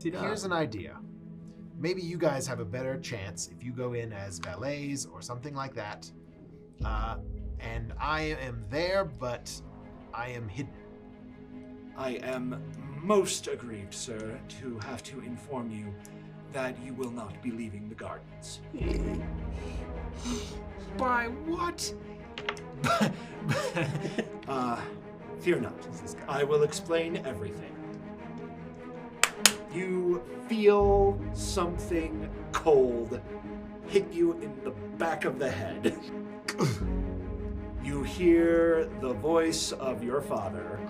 Here's an idea. Maybe you guys have a better chance if you go in as valets or something like that. And I am there, but I am hidden. I am most aggrieved, sir, to have to inform you that you will not be leaving the gardens. By what? Fear not. I will explain everything. You feel something cold hit you in the back of the head. You hear the voice of your father.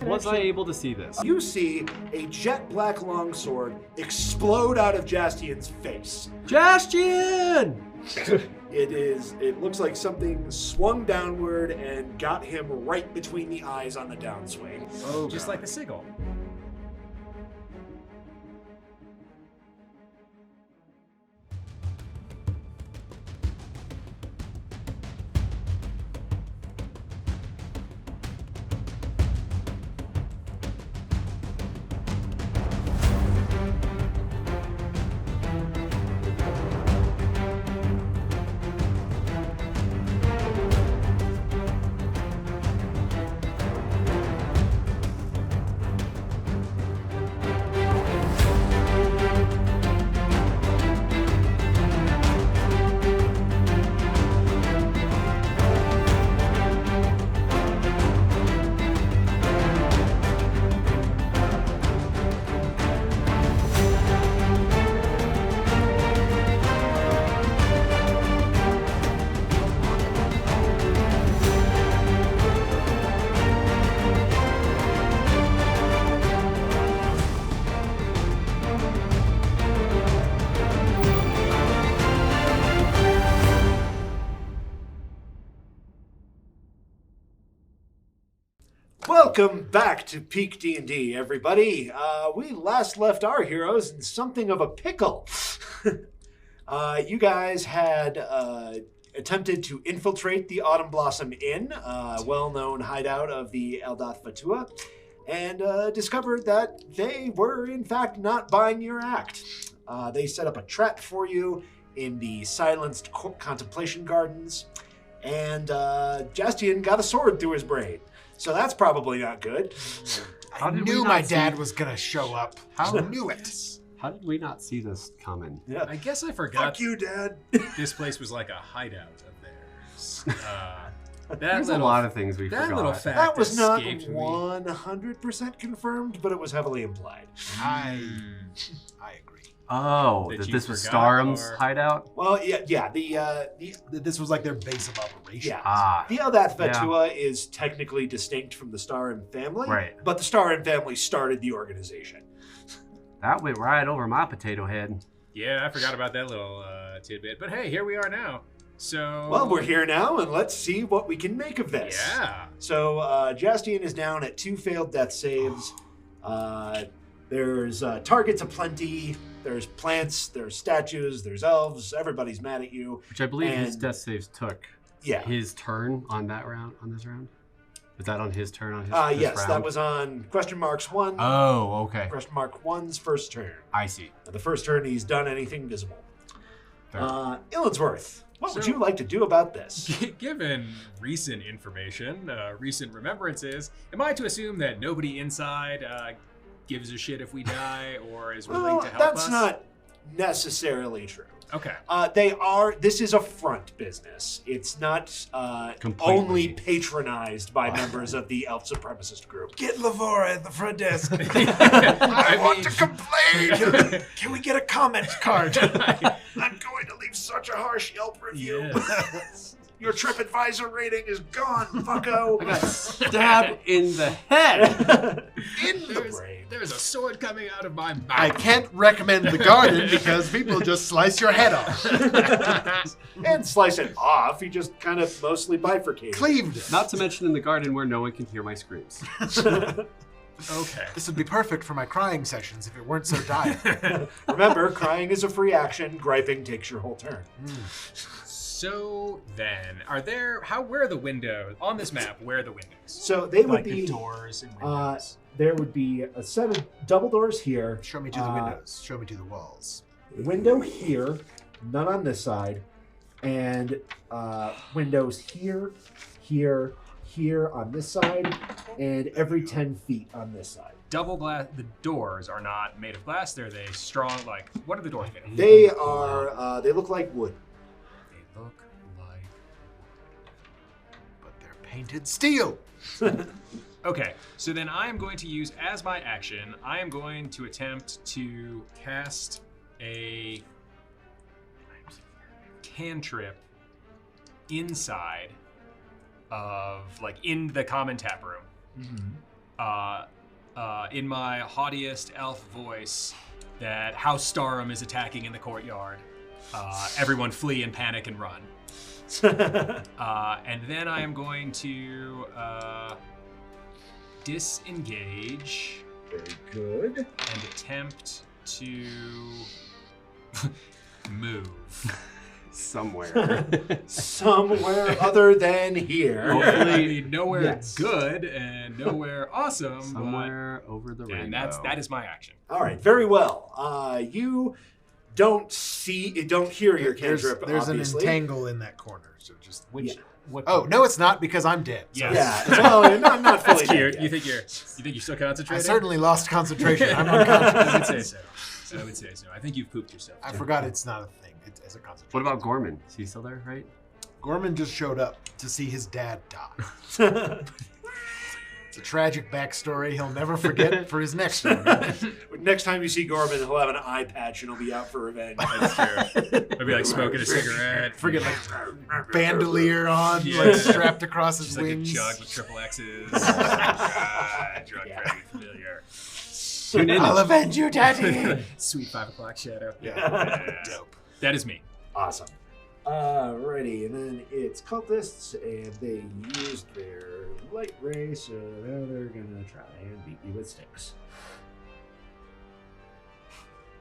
Was I able to see this? You see a jet black longsword explode out of Jaastien's face. Jaastien! It looks like something swung downward and got him right between the eyes on the downswing. Oh, just like the sigil. Welcome back to PeakD&D, everybody. We last left our heroes in something of a pickle. You guys had attempted to infiltrate the Autumn Blossom Inn, well-known hideout of the Eldath Fatua, and discovered that they were, in fact, not buying your act. They set up a trap for you in the silenced contemplation gardens, and Jaastien got a sword through his brain. So that's probably not good. I knew my dad was going to show up. I knew it. How did we not see this coming? Yeah. I guess I forgot. Fuck you, Dad. This place was like a hideout of theirs. There's a lot of things we forgot. That little fact That was not escaped me. 100% confirmed, but it was heavily implied. I agree. Oh, That that you this was forgot, Starum's or- hideout? Well, yeah. This was like their base of operation. Yeah. The Eldath Fatua is technically distinct from the Starim family, Right. but the Starim family started the organization. That went right over my potato head. Yeah, I forgot about that little tidbit. But hey, here we are now. So. Well, we're here now, and let's see what we can make of this. Yeah. So, Jaastien is down at 2 failed death saves. There's targets aplenty. There's plants. There's statues. There's elves. Everybody's mad at you. Which I believe his And- death saves took Yeah. his turn on that round, on this round. Was that on his turn on his this Yes, round? that was on question marks 1. Oh, okay. Question mark 1's first turn. I see. The first turn he's done anything visible. Fair. Illinsworth, what would So- you like to do about this? Given recent information, recent remembrances, am I to assume that nobody inside gives a shit if we die or is willing to help us? That's not necessarily true. Okay. This is a front business. It's not Completely. only patronized by members of the elf supremacist group. Get Lavora at the front desk. I want mean- to complain. Can we get a comment card? I'm going to leave such a harsh Yelp review. Yes. Your TripAdvisor rating is gone, fucko. I got stabbed in the head. In the brain. There's a sword coming out of my mouth. I can't recommend the garden because people just slice your head off. And slice it off. He just kind of mostly bifurcated. Cleaved it. Not to mention in the garden where no one can hear my screams. Okay. This would be perfect for my crying sessions if it weren't so dire. Remember, crying is a free action. Griping takes your whole turn. So then, where are the windows on this map? Where are the windows? So they would Like be the doors and windows. there would be a set of double doors here. Show me to the windows. Show me to the walls. Window here, none on this side, and windows here, here, here on this side, and every 10 feet on this side. Double glass. The doors are not made of glass. They're strong. Like, what are the doors made of? They are. They look like wood. They look like. But they're painted steel. Okay, so then I am going to use as my action. I am going to attempt to cast a cantrip inside of, like, in the common tap room. In my haughtiest elf voice, that House Starum is attacking in the courtyard. Everyone flee and panic and run. And then I am going to disengage. Very good. And attempt to move. Somewhere. Somewhere other than here. I mean, nowhere Yes. good and nowhere awesome. Somewhere over the rainbow. And that is my action. All right, very well. You don't hear your cantrip. There's an obviously. entangle in that corner. So just What? Oh no, it's not because I'm dead. So Yeah. Yeah. Well, not fully. That's cute. dead You yet. think you're still I concentrating? certainly lost concentration. I'm I would unconscious. say so. I would say so. I think you've pooped yourself. I forgot it's not a thing. It's a concentration. What about Gorman? Is he still there, right? Gorman just showed up to see his dad die. It's a tragic backstory he'll never forget for his next one. Next time you see Gorman, he'll have an eye patch and he'll be out for revenge. That's true. Maybe like smoking a cigarette. Forget like bandolier on, Yeah. like strapped across his Just like a wings. jug with triple X's. Drug Yeah. very familiar. Tune in. I'll avenge you, Daddy. Sweet 5 o'clock shadow. Yeah. Dope. That is me. Awesome. Alrighty, and then it's cultists, and they used their light ray, so now they're gonna try and beat you with sticks.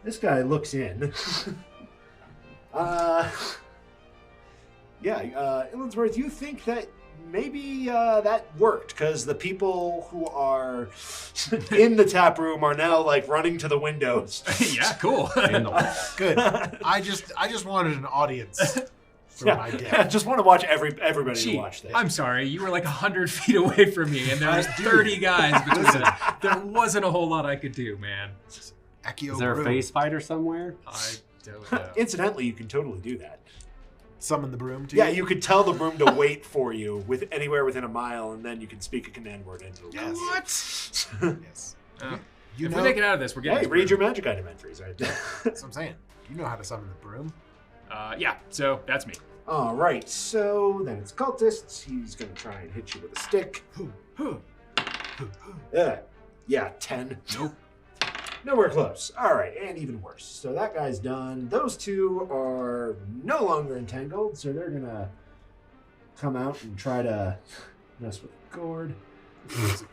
This guy looks in. Illinsworth, you think that maybe that worked because the people who are in the tap room are now like running to the windows. Yeah, cool. And the wall. Good. I just wanted an audience for my I dad. just want to watch everybody Gee, to watch this. I'm sorry, you were like 100 feet away from me, and there was 30 guys between us. There wasn't a whole lot I could do, man. Accio Is there a Brew. face fighter somewhere? I don't know. Incidentally, you can totally do that. Summon the broom to Yeah, you could tell the broom to wait for you with anywhere within a mile, and then you can speak a command word into it. Yes. What? Yes. Oh. You If know, we make it out of this, we're getting Hey, this read your room. magic item entries right there. that's what I'm saying. You know how to summon the broom. Yeah, so that's me. All right, so then it's cultists. He's going to try and hit you with a stick. Yeah, 10. Nope. Nowhere close. All right, and even worse. So that guy's done. Those two are no longer entangled, so they're going to come out and try to mess with Ghourd. It was a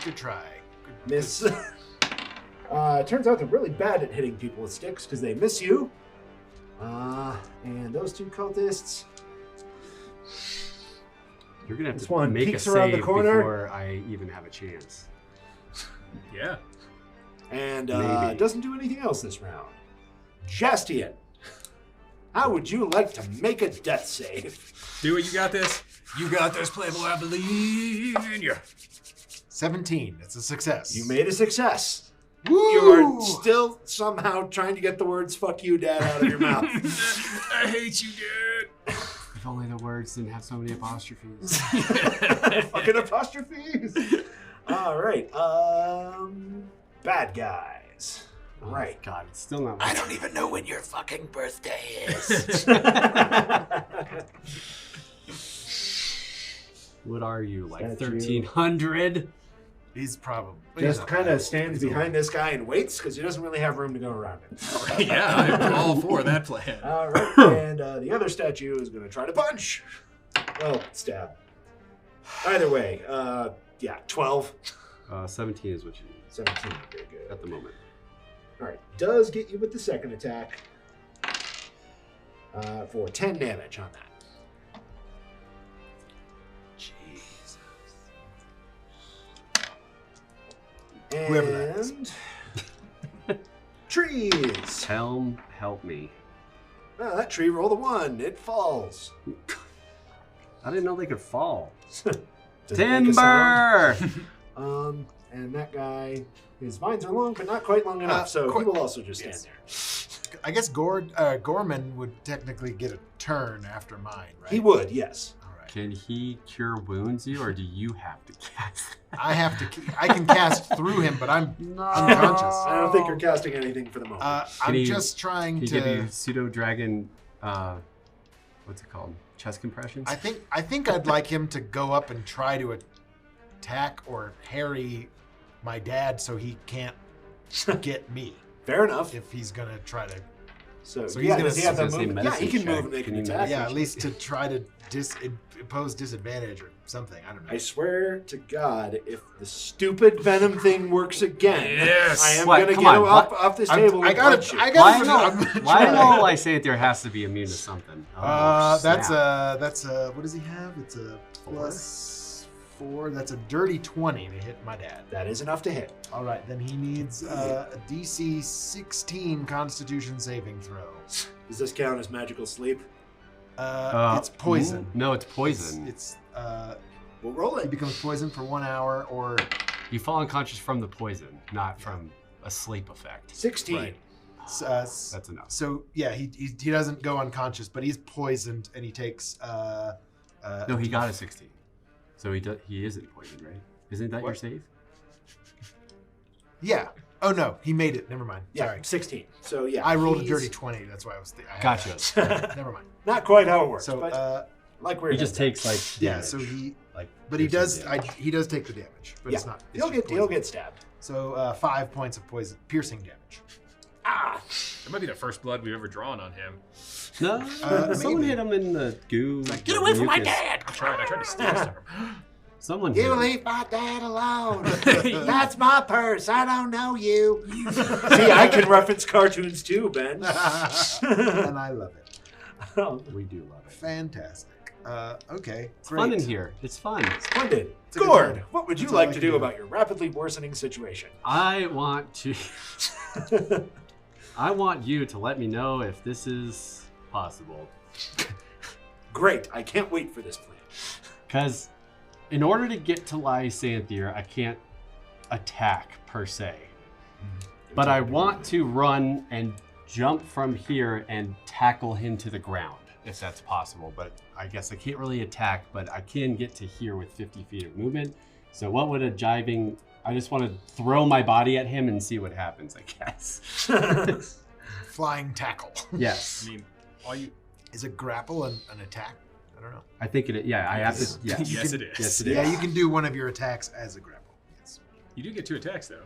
good try. Good, Miss. It turns out they're really bad at hitting people with sticks because they miss you. And those two cultists. You're gonna have This to one make a peeks around the save corner. before I even have a chance. Yeah. And Maybe. doesn't do anything else this round. Jaastien, how would you like to make a death save? Do it, you got this. You got this, Playboy. I believe in you. 17. It's a success. You made a success. Woo! You are still somehow trying to get the words "fuck you, Dad" out of your mouth. I hate you, Dad. If only the words didn't have so many apostrophes. Fucking apostrophes. All right. Bad guys. Right. Oh, God, it's still not. I don't even know when your fucking birthday is. What are you, like Statue. 1300? He's probably Just kind of stands behind this guy and waits because he doesn't really have room to go around him. Yeah, I'm all for that plan. All right. And the other statue is going to try to punch. Well, stab. Either way. Yeah, 12. 17 is what you need 17. Very good. at the moment. All right. Does get you with the second attack. for 10 damage on that. Jesus. And Whoever that is. trees. Help me. Oh, that tree rolled a 1. It falls. I didn't know they could fall. Does it make a sound? Timber! And that guy, his vines are long, but not quite long enough, so he will also just stand there. I guess Gorman would technically get a turn after mine, right? He would, yes. All right. Can he cure wounds you, or do you have to cast? I can cast through him, but I'm unconscious. I don't think you're casting anything for the moment. I'm just trying Can to. he give you pseudo dragon? What's it called? Chest compressions. I think I'd like him to go up and try to attack or harry my dad so he can't get me. Fair enough. If he's gonna try to. So he's yeah, gonna does he have say the movement? Yeah, medicine he can move check. and they can Can you attack. Yeah, at least to try to impose disadvantage or something. I don't know. I swear to God, if the stupid venom thing works again, Yes. I am What? going to Come get on, him off this table. I and got punch it. you. I got it. Why in all I say it there has to be immune to something? Oh, That's snap. a what does he have? It's a +4. That's a dirty 20 to hit my dad. That is enough to hit. All right, then he needs a DC 16 Constitution saving throw. Does this count as magical sleep? It's poison. No, it's poison. It's We'll roll he it. becomes poison for 1 hour, or You fall unconscious from the poison, not from a sleep effect. 16. Right. That's enough. So yeah, he doesn't go unconscious, but he's poisoned, and he takes. No, he got a 16. So he isn't poisoned, right? Isn't that your What? save? Yeah. Oh no, he made it. Never mind. Yeah, Sorry. 16. So yeah, I rolled a he's- dirty 20. That's why I was. Gotcha. Never mind. Not quite how it works, So but like we're He just takes like yeah. damage. So he. like, But he does. piercing damage. He does take the damage. But yeah, it's not. It's he'll just get he'll poison. get stabbed. So 5 points of poison, piercing damage. Ah, That might be the first blood we've ever drawn on him. No, someone maybe. hit him in the goo. Like, get the away from my mucus. dad! I tried to steal him. Someone hit You him. leave my dad alone. That's my purse. I don't know you. See, I can reference cartoons too, Ben. And I love it. We do love it. Fantastic. Okay. It's Great. fun in here. It's fun. Splendid. It's a good Ghourd, time. what would you That's all like I to can do do. about your rapidly worsening situation? I want you to let me know if this is possible. Great. I can't wait for this plan. Because in order to get to Lysanthier, I can't attack per se. But I want to run and jump from here and tackle him to the ground, if that's possible. But I guess I can't really attack, but I can get to here with 50 feet of movement. So what would a jiving... I just want to throw my body at him and see what happens, I guess. Flying tackle. Yes. I mean, all you. Is it grapple an attack? I don't know. I think it... Yeah, I have to... Yes. Yes. Yes, it is. Yes, it Yeah, is. you can do one of your attacks as a grapple. Yes. You do get 2 attacks though.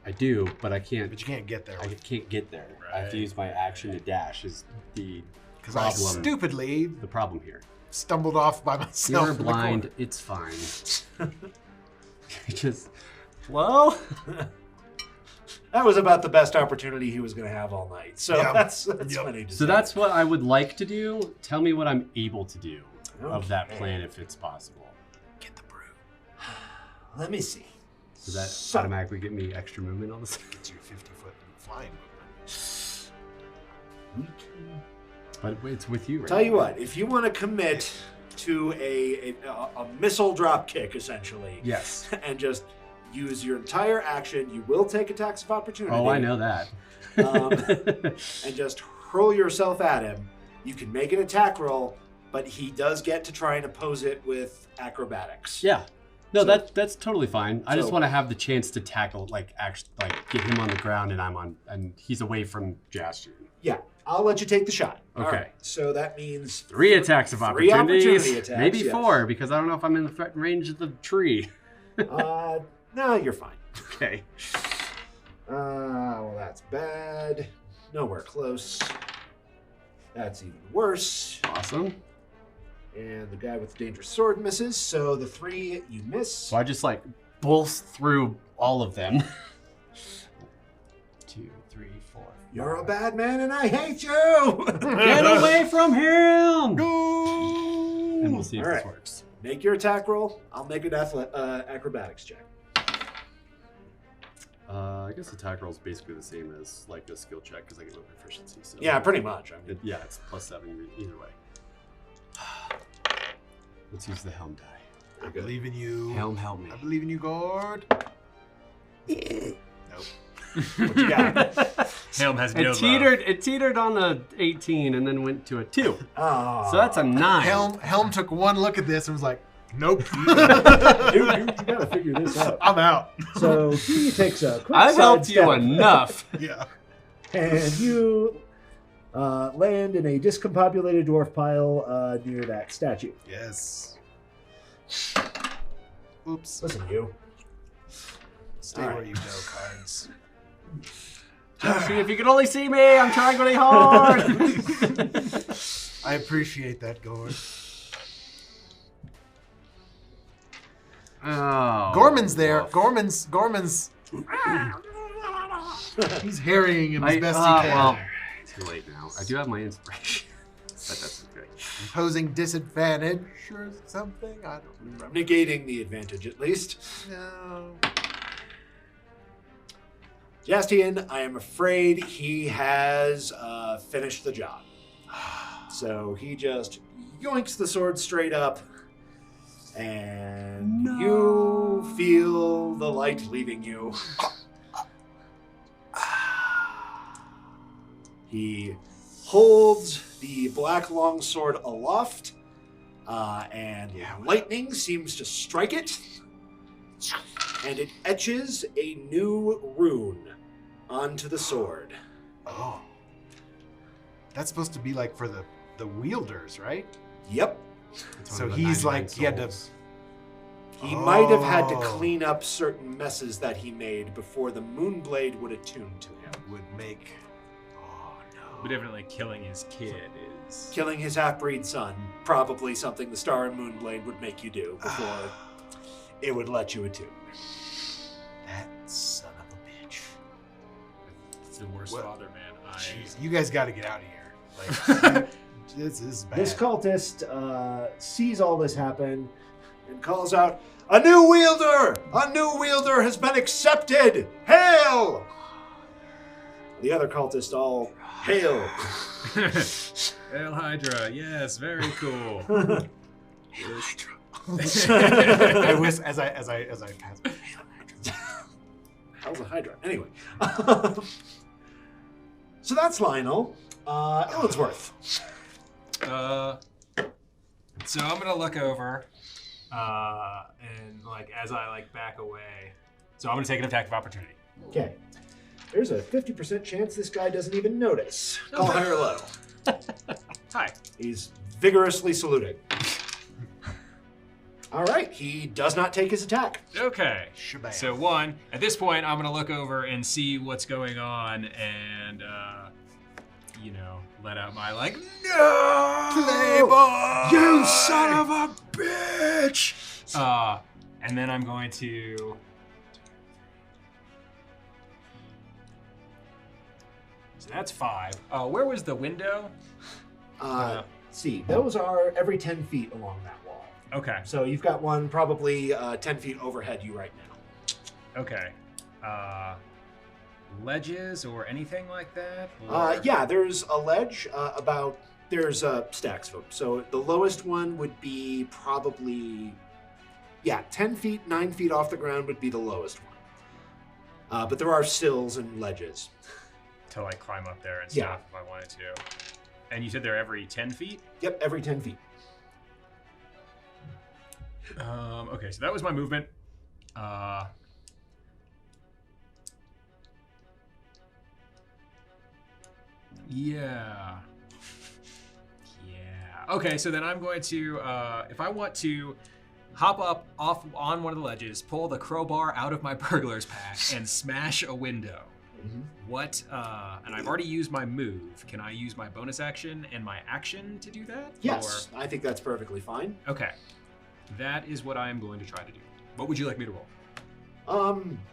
I do, but I can't... But you can't get there I can't get there. I have to Right. use my action to dash is the because I problem. stupidly The problem here. stumbled off by myself. You're in the blind. corner. It's fine. Just, well, That was about the best opportunity he was going to have all night. So Yeah. that's Yep. funny to so say. that's what I would like to do. Tell me what I'm able to do of that Okay. plan if it's possible. Get the brew. Let me see. Does that So- automatically get me extra movement on this? Gets you 50-foot flying movement. But it's with you, right? Tell you what, if you want to commit to a missile drop kick, essentially, Yes. and just use your entire action, you will take attacks of opportunity. Oh, I know that. And just hurl yourself at him. You can make an attack roll, but he does get to try and oppose it with acrobatics. Yeah. No, So- that's totally fine. I just So- want to have the chance to tackle, get him on the ground, and he's away from Jaastien. Yeah, I'll let you take the shot. All Okay. right, so that means 3 attacks of 3 opportunities. opportunity attacks, Maybe yes. 4, because I don't know if I'm in the threat range of the tree. No, you're fine. Okay. Well, that's bad. Nowhere close. That's even worse. Awesome. And the guy with the dangerous sword misses, so the 3 you miss. So I just pulse through all of them. 2, 3, 4, You're a bad man and I hate you! Get away from him! Go! And we'll see if All this right. works. Make your attack roll. I'll make an acrobatics check. I guess attack roll is basically the same as like a skill check because I get no proficiency. So Yeah, pretty much. I mean, yeah, it's +7 either way. Let's use the helm die. I believe in you. Helm, help me. I believe in you, Ghourd. Nope. what you got? Helm has no It teetered on a 18 and then went to a 2. Oh. So that's a 9. Helm took one look at this and was like, nope. you gotta figure this out. I'm out. So he takes a quick I've helped sidestep, you enough. Yeah. and you land in a discombobulated dwarf pile near that statue. Yes. Oops. Listen, you. Stay All where right. you go, cards. See, if you could only see me, I'm trying really hard. I appreciate that, Ghourd. Oh. Gorman's there. woof. Gorman's. He's harrying him as best he can. Well, too late now. I do have my inspiration, but that's okay. Imposing disadvantage or something? I don't remember. Negating the advantage, at least. No. Jaastien, I am afraid he has finished the job. So he just yoinks the sword straight up, and you feel the light leaving you. He holds the black longsword aloft, and lightning seems to strike it, and it etches a new rune onto the sword. Oh. That's supposed to be like for the wielders, right? Yep. So he's like, he had to. He might have had to Oh. clean up certain messes that he made before the Moonblade would attune to him. Would make. Oh But no. definitely killing his kid is. Killing his half-breed son, probably something the Star and Moonblade would make you do before it would let you attune. That son of a bitch. It's the worst What? father, man. Jeez, you guys got to get out of here. Like, this is bad. This cultist sees all this happen and calls out, "A new wielder! A new wielder has been accepted! Hail!" The other cultists all hail. El Hydra, yes, very cool. I wish as I pass. Hell's a Hydra. Anyway. So that's Lionel. Illinsworth. So I'm gonna look over, and like as I like back away, so I'm gonna take an attack of opportunity. Okay. There's a 50% chance this guy doesn't even notice. Call high or low. Hi. He's vigorously saluting. All right, he does not take his attack. Okay. Shabam. So one, at this point, I'm gonna look over and see what's going on, and let out my like, no, Playboy! you son of a bitch. And then I'm going to. So that's 5. Where was the window? See, those are every 10 feet along that wall. Okay. So you've got one probably 10 feet overhead you right now. Okay. Ledges or anything like that? Or- Yeah, there's a ledge there's stacks of them. So the lowest one would be probably, 10 feet, 9 feet off the ground would be the lowest one. But there are sills and ledges. To like climb up there and Yeah. stuff if I wanted to. And you said they're every 10 feet? Yep, every 10 feet. Okay, so that was my movement. Yeah. Okay, so then I'm going to, if I want to hop up off on one of the ledges, pull the crowbar out of my burglar's pack, and smash a window. What, and I've already used my move. Can I use my bonus action and my action to do that? Yes, I think that's perfectly fine. Or, okay. That is what I am going to try to do. What would you like me to roll?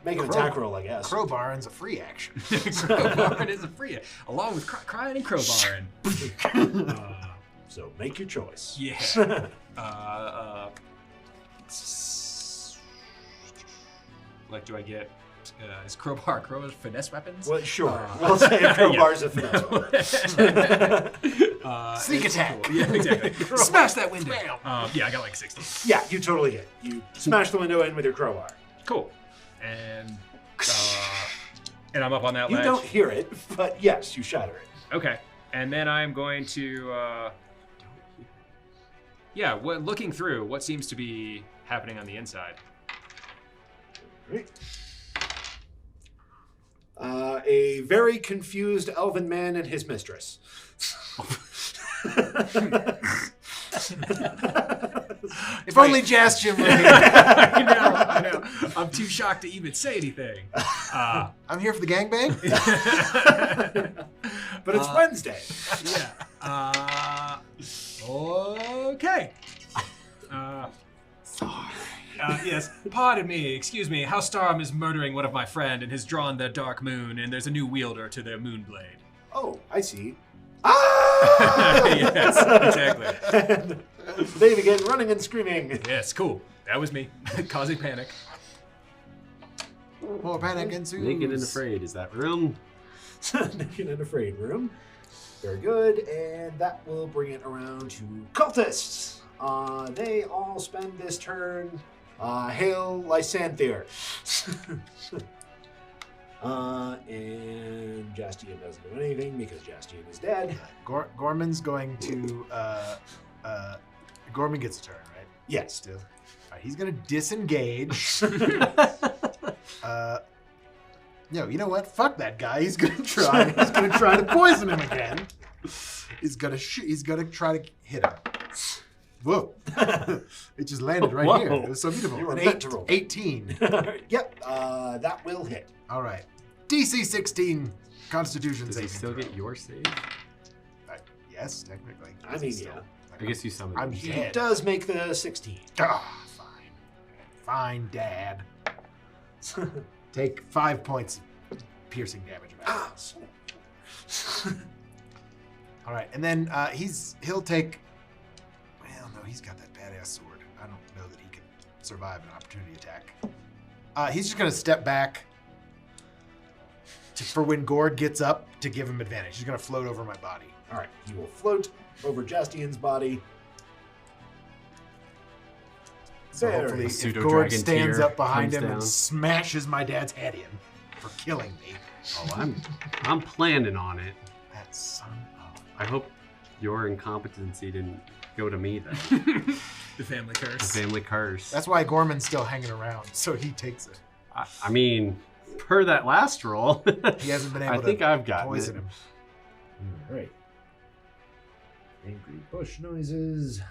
Make an attack roll, I guess. Crowbarring's a free action. Crowbarring is a free, along with crying and crowbarring. So make your choice. Yeah. Like, do I get? Is crowbar finesse weapons? Well, sure. We'll say crowbar's a finesse weapon. Sneak attack. Cool. Yeah, exactly. Smash that window. Yeah, I got like 60. Yeah, you totally hit. You smash the window in with your crowbar. Cool. And I'm up on that You ledge. don't hear it, but yes, you shatter it. Okay. And then I'm going to looking through what seems to be happening on the inside. Great. A very confused elven man and his mistress. If only Jaastien were here. I know. I'm too shocked to even say anything. I'm here for the gangbang. But it's Wednesday. Yeah. Okay. Sorry. Yes, pardon me, excuse me. House Storm is murdering one of my friend and has drawn their Darkmoon, and there's a new wielder to their Moonblade. Oh, I see. Ah! Yes, exactly. And they begin running and screaming. Yes, cool. That was me, causing panic. More panic ensues. Naked and afraid is that room. Naked and afraid room. Very good, and that will bring it around to cultists. They all spend this turn. Hail Lysanthier. And Jaastien doesn't do anything because Jaastien is dead. Gorman's going to. Gorman gets a turn, right? Yes. Still. All right, he's going to disengage. No, you know what? Fuck that guy. He's going to try. He's going to try to poison him again. He's going to shoot. He's going to try to hit him. Whoa! It just landed right here. It was so beautiful. You were An meant to roll. 18. Yep. That will hit. All right. DC 16 Constitution Does he saving still throw. get your save? Yes, technically. I mean, yeah. I guess you summoned I'm him. He dead. does make the 16. Ah, fine. Fine, Dad. Take 5 points of piercing damage. Ah. All right, and then he'll take. Well, no, he's got that badass sword. I don't know that he can survive an opportunity attack. He's just gonna step back for when Ghourd gets up to give him advantage. He's gonna float over my body. All right. He will float over Jastien's body. So There hopefully, he if is. Pseudo Ghourd dragon stands tear up behind comes him and down. smashes my dad's head in for killing me. Oh, I'm planning on it. That son of. I hope your incompetency didn't go to me then. The family The curse. family curse. That's why Gorman's still hanging around, so he takes it. I mean, per that last roll, He hasn't been able I to think I've gotten poison it. him. All right. Angry bush noises.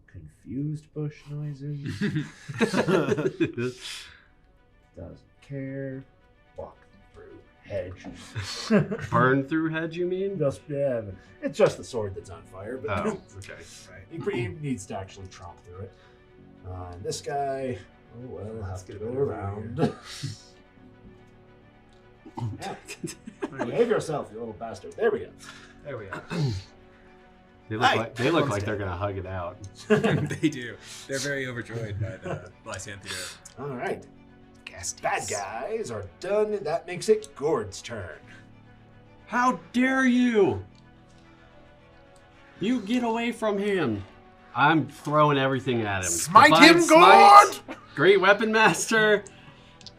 Confused bush noises. Doesn't care. Walk through hedge. Burn through hedge, you mean? Just, yeah, it's just the sword that's on fire. But Oh, okay. he needs to actually tromp through it. And this guy, oh well, has to go around. Yeah. Behave yourself, you little bastard. There we go. There we go. They look Hey, like everyone's they're dead. gonna hug it out. They do. They're very overjoyed by the Lysanthier. All right. Gasties. Bad guys are done. That makes it Ghourd's turn. How dare you! You get away from him! I'm throwing everything at him. Smite Divine him, smite, Ghourd! Great weapon master.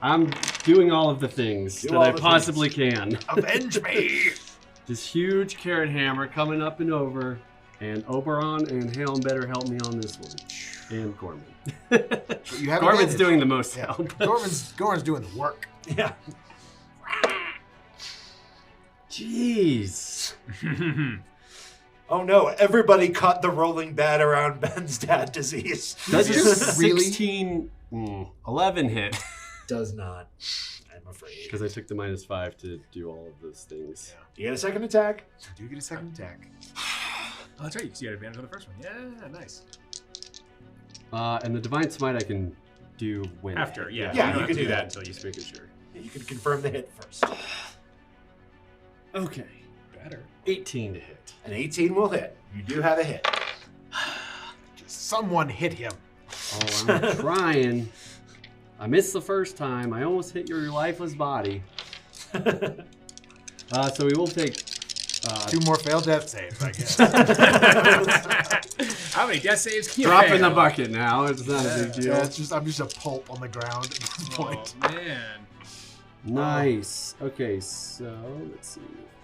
I'm doing all of the things Do that all I the possibly can. Avenge me! This huge carrot hammer coming up and over, and Oberon and Helm better help me on this one. And Gorman. You have Gorman's advantage. doing the most Yeah. help. Gorman's doing the work. Yeah. Jeez. Oh no, everybody caught the rolling bad around Ben's dad disease. Does a Just really- 11 hit. Does not. I'm afraid. Because I took the -5 to do all of those things. Do you get a second attack? Do you get a second attack? Oh, that's right. You had advantage on the first one. Yeah, nice. And the Divine Smite I can do when After, yeah. Yeah, you don't you have can to do that. until you speak it, sure. You can confirm the hit first. Okay. Better. 18 to hit. An 18 will hit. You do have a hit. Just someone hit him. Oh, I'm trying. I missed the first time. I almost hit your lifeless body. So we will take 2 more failed death saves, I guess. How many death saves can you drop in fail? the bucket now. It's not a big deal. Yeah, I'm just a pulp on the ground at this point. Oh, man. Nice. Okay, so let's see.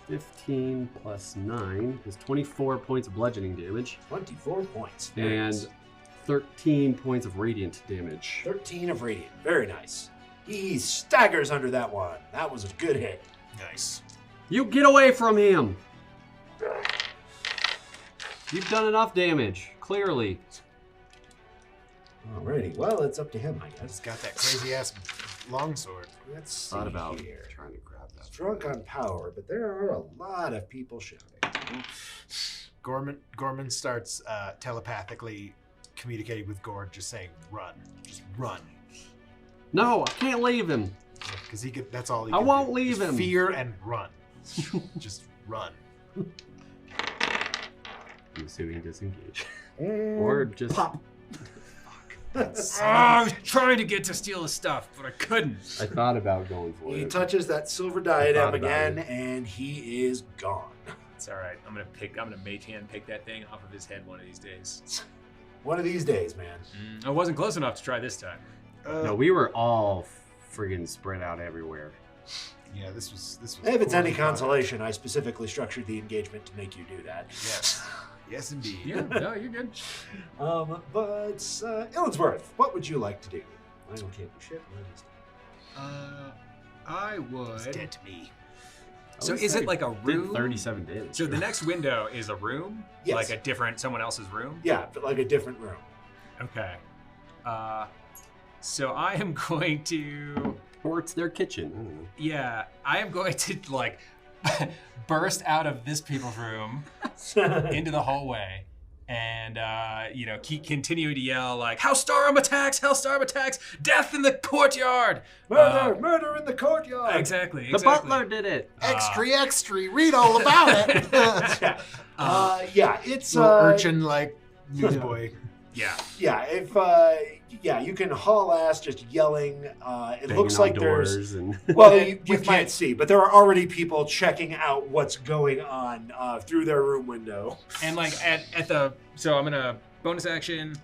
15 plus 9 is 24 points of bludgeoning damage 24 points. and 13 points of radiant damage. 13 of radiant. Very nice. He staggers under that one. That was a good hit. Nice. You get away from him! You've done enough damage, clearly. Alrighty. Well, it's up to him, I He's guess. got that crazy ass longsword. Let's see Thought about here. trying to grab that. Drunk on power, but there are a lot of people shouting. Gorman starts telepathically communicating with Ghourd, just saying, "Run, just run," No, I can't leave him. because he could. That's all he. I can won't do. leave Just him. Fear and run. Just run. I'm assuming disengage. And Or just pop. I was trying to get to steal his stuff, but I couldn't. I thought about going for He it. touches that silver thought diadem about again, it. and he is gone. It's all right. I'm gonna mage hand pick that thing off of his head one of these days. One of these days, man. I wasn't close enough to try this time. No, we were all friggin' spread out everywhere. Yeah, this was. If it's any poorly thought. consolation, I specifically structured the engagement to make you do that. Yes. Yes, indeed. Yeah, no, you're good. But Illinsworth, what would you like to do? I don't can't do shit. I It's would. dead to me. So is it like a Did room? 37 damage. So the next window is a room, Yes. like a different someone else's room. Yeah, but like a different room. Okay. So I am going to. Or it's their kitchen. I don't know. Yeah, I am going to like burst out of this people's room into the hallway, and keep continuing to yell like "Hellstorm attacks! Hellstorm attacks! Death in the courtyard! Murder! Murder in the courtyard! Exactly. The butler did it. Extra, read all about it. Yeah, it's Little urchin like newsboy. Yeah. Yeah, if you can haul ass just yelling. It looks like there's. And Well, you With can't kids. see, but there are already people checking out what's going on through their room window. And like at the so I'm gonna bonus action,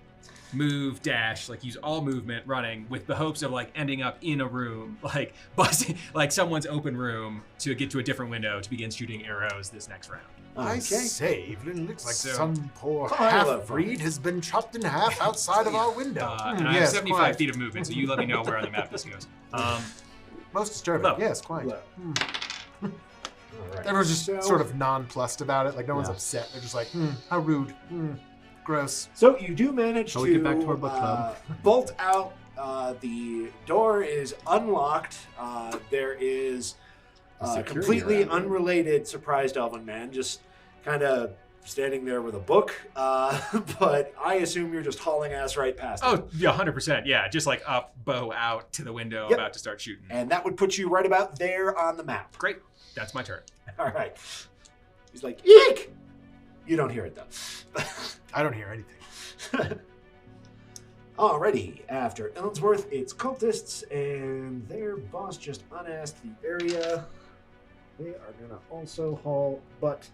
move, dash, like use all movement running with the hopes of like ending up in a room, like busting like someone's open room to get to a different window to begin shooting arrows this next round. I say, Evelyn, looks like So- some poor Fire half-breed has been chopped in half outside of our window. And I have Yes, 75 quite. feet of movement, so you let me know where on the map this goes. Most disturbing. Low. Yes, quite. Low. All right. Everyone's just So- sort of nonplussed about it. Like, no one's Yeah. upset. They're just like, how rude. Gross. So you do manage Shall to we get back to our book club? bolt out. The door is unlocked. There is A security completely around it. unrelated surprised elven man just kind of standing there with a book. But I assume you're just hauling ass right past him. Oh, yeah, 100%. Yeah, just like up, bow out to the window, Yep. about to start shooting. And that would put you right about there on the map. Great. That's my turn. All right. He's like, eek! You don't hear it, though. I don't hear anything. Alrighty, after Illinsworth, it's cultists, and their boss just unasked the area. They are gonna also haul butt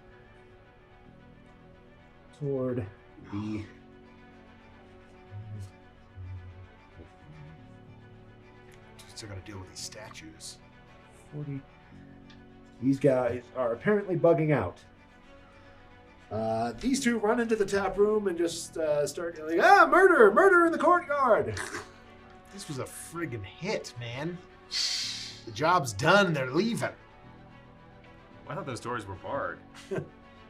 toward the. Still got to deal with these statues. 40. These guys are apparently bugging out. These two run into the tap room and just start yelling, murder! Murder in the courtyard! This was a friggin' hit, man. The job's done. They're leaving. I thought those doors were barred.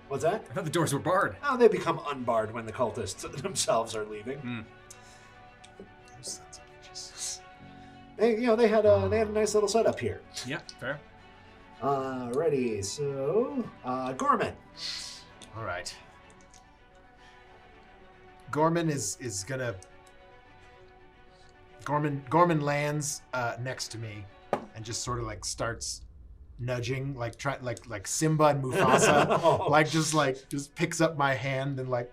What's that? I thought the doors were barred. Oh, they become unbarred when the cultists themselves are leaving. Those sons of bitches. They had a nice little setup here. Yeah, fair. Ready, so Gorman. All right. Gorman is gonna Gorman lands next to me and just sort of like starts nudging, like Simba and Mufasa, just picks up my hand and like,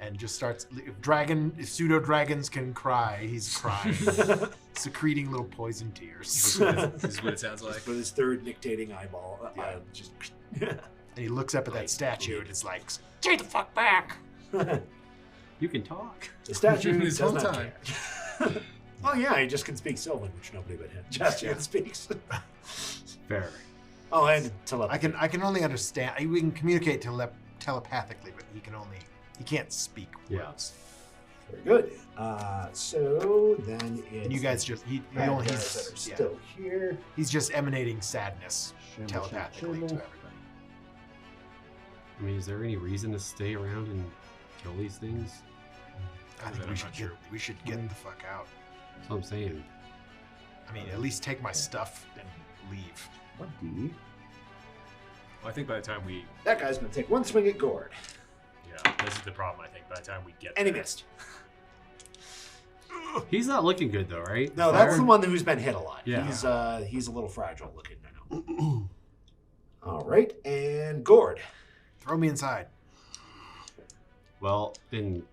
and just starts. If pseudo dragons can cry, he's crying, secreting little poison tears. This is what it sounds like. With his third nictating eyeball, just. And he looks up at that statue and is like, "Stay the fuck back." You can talk. The statue This does whole not time. care. Oh yeah, he just can speak Sylvan, which nobody but him. Jaastien speaks. Fair. Oh, and telepathy. I can only understand. We can communicate telepathically, but he can't speak Yeah. words. Very good. So then it's And you guys just bad guys that are still here. he's just emanating sadness telepathically to everybody. I mean, is there any reason to stay around and kill these things? I think we should get the fuck out. That's what I'm saying. I mean, at least take my stuff and leave. What do you? Well, I think by the time we, That guy's gonna take one swing at Ghourd. this is the problem. I think by the time we get And he there. missed. He's not looking good though, right? No, that's the one who's been hit a lot. Yeah. He's a little fragile looking now. All right, and Ghourd. Throw me inside. Well, in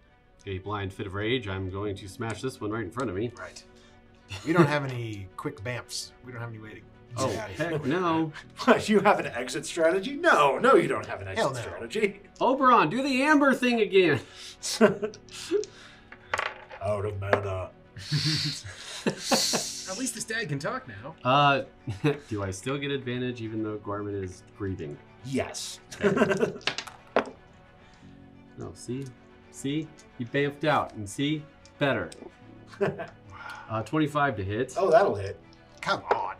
a blind fit of rage, I'm going to smash this one right in front of me. Right. We don't have any quick bamps. We don't have any way to Oh, get out of here. heck no. What, you have an exit strategy? No, you don't have an exit Hell no. strategy. Oberon, do the amber thing again. Out of mana. At least the stag can talk now. Do I still get advantage even though Gorman is breathing? Yes. No, see? See? He bamfed out, and see? Better. 25 to hit. Oh, that'll hit. Come on.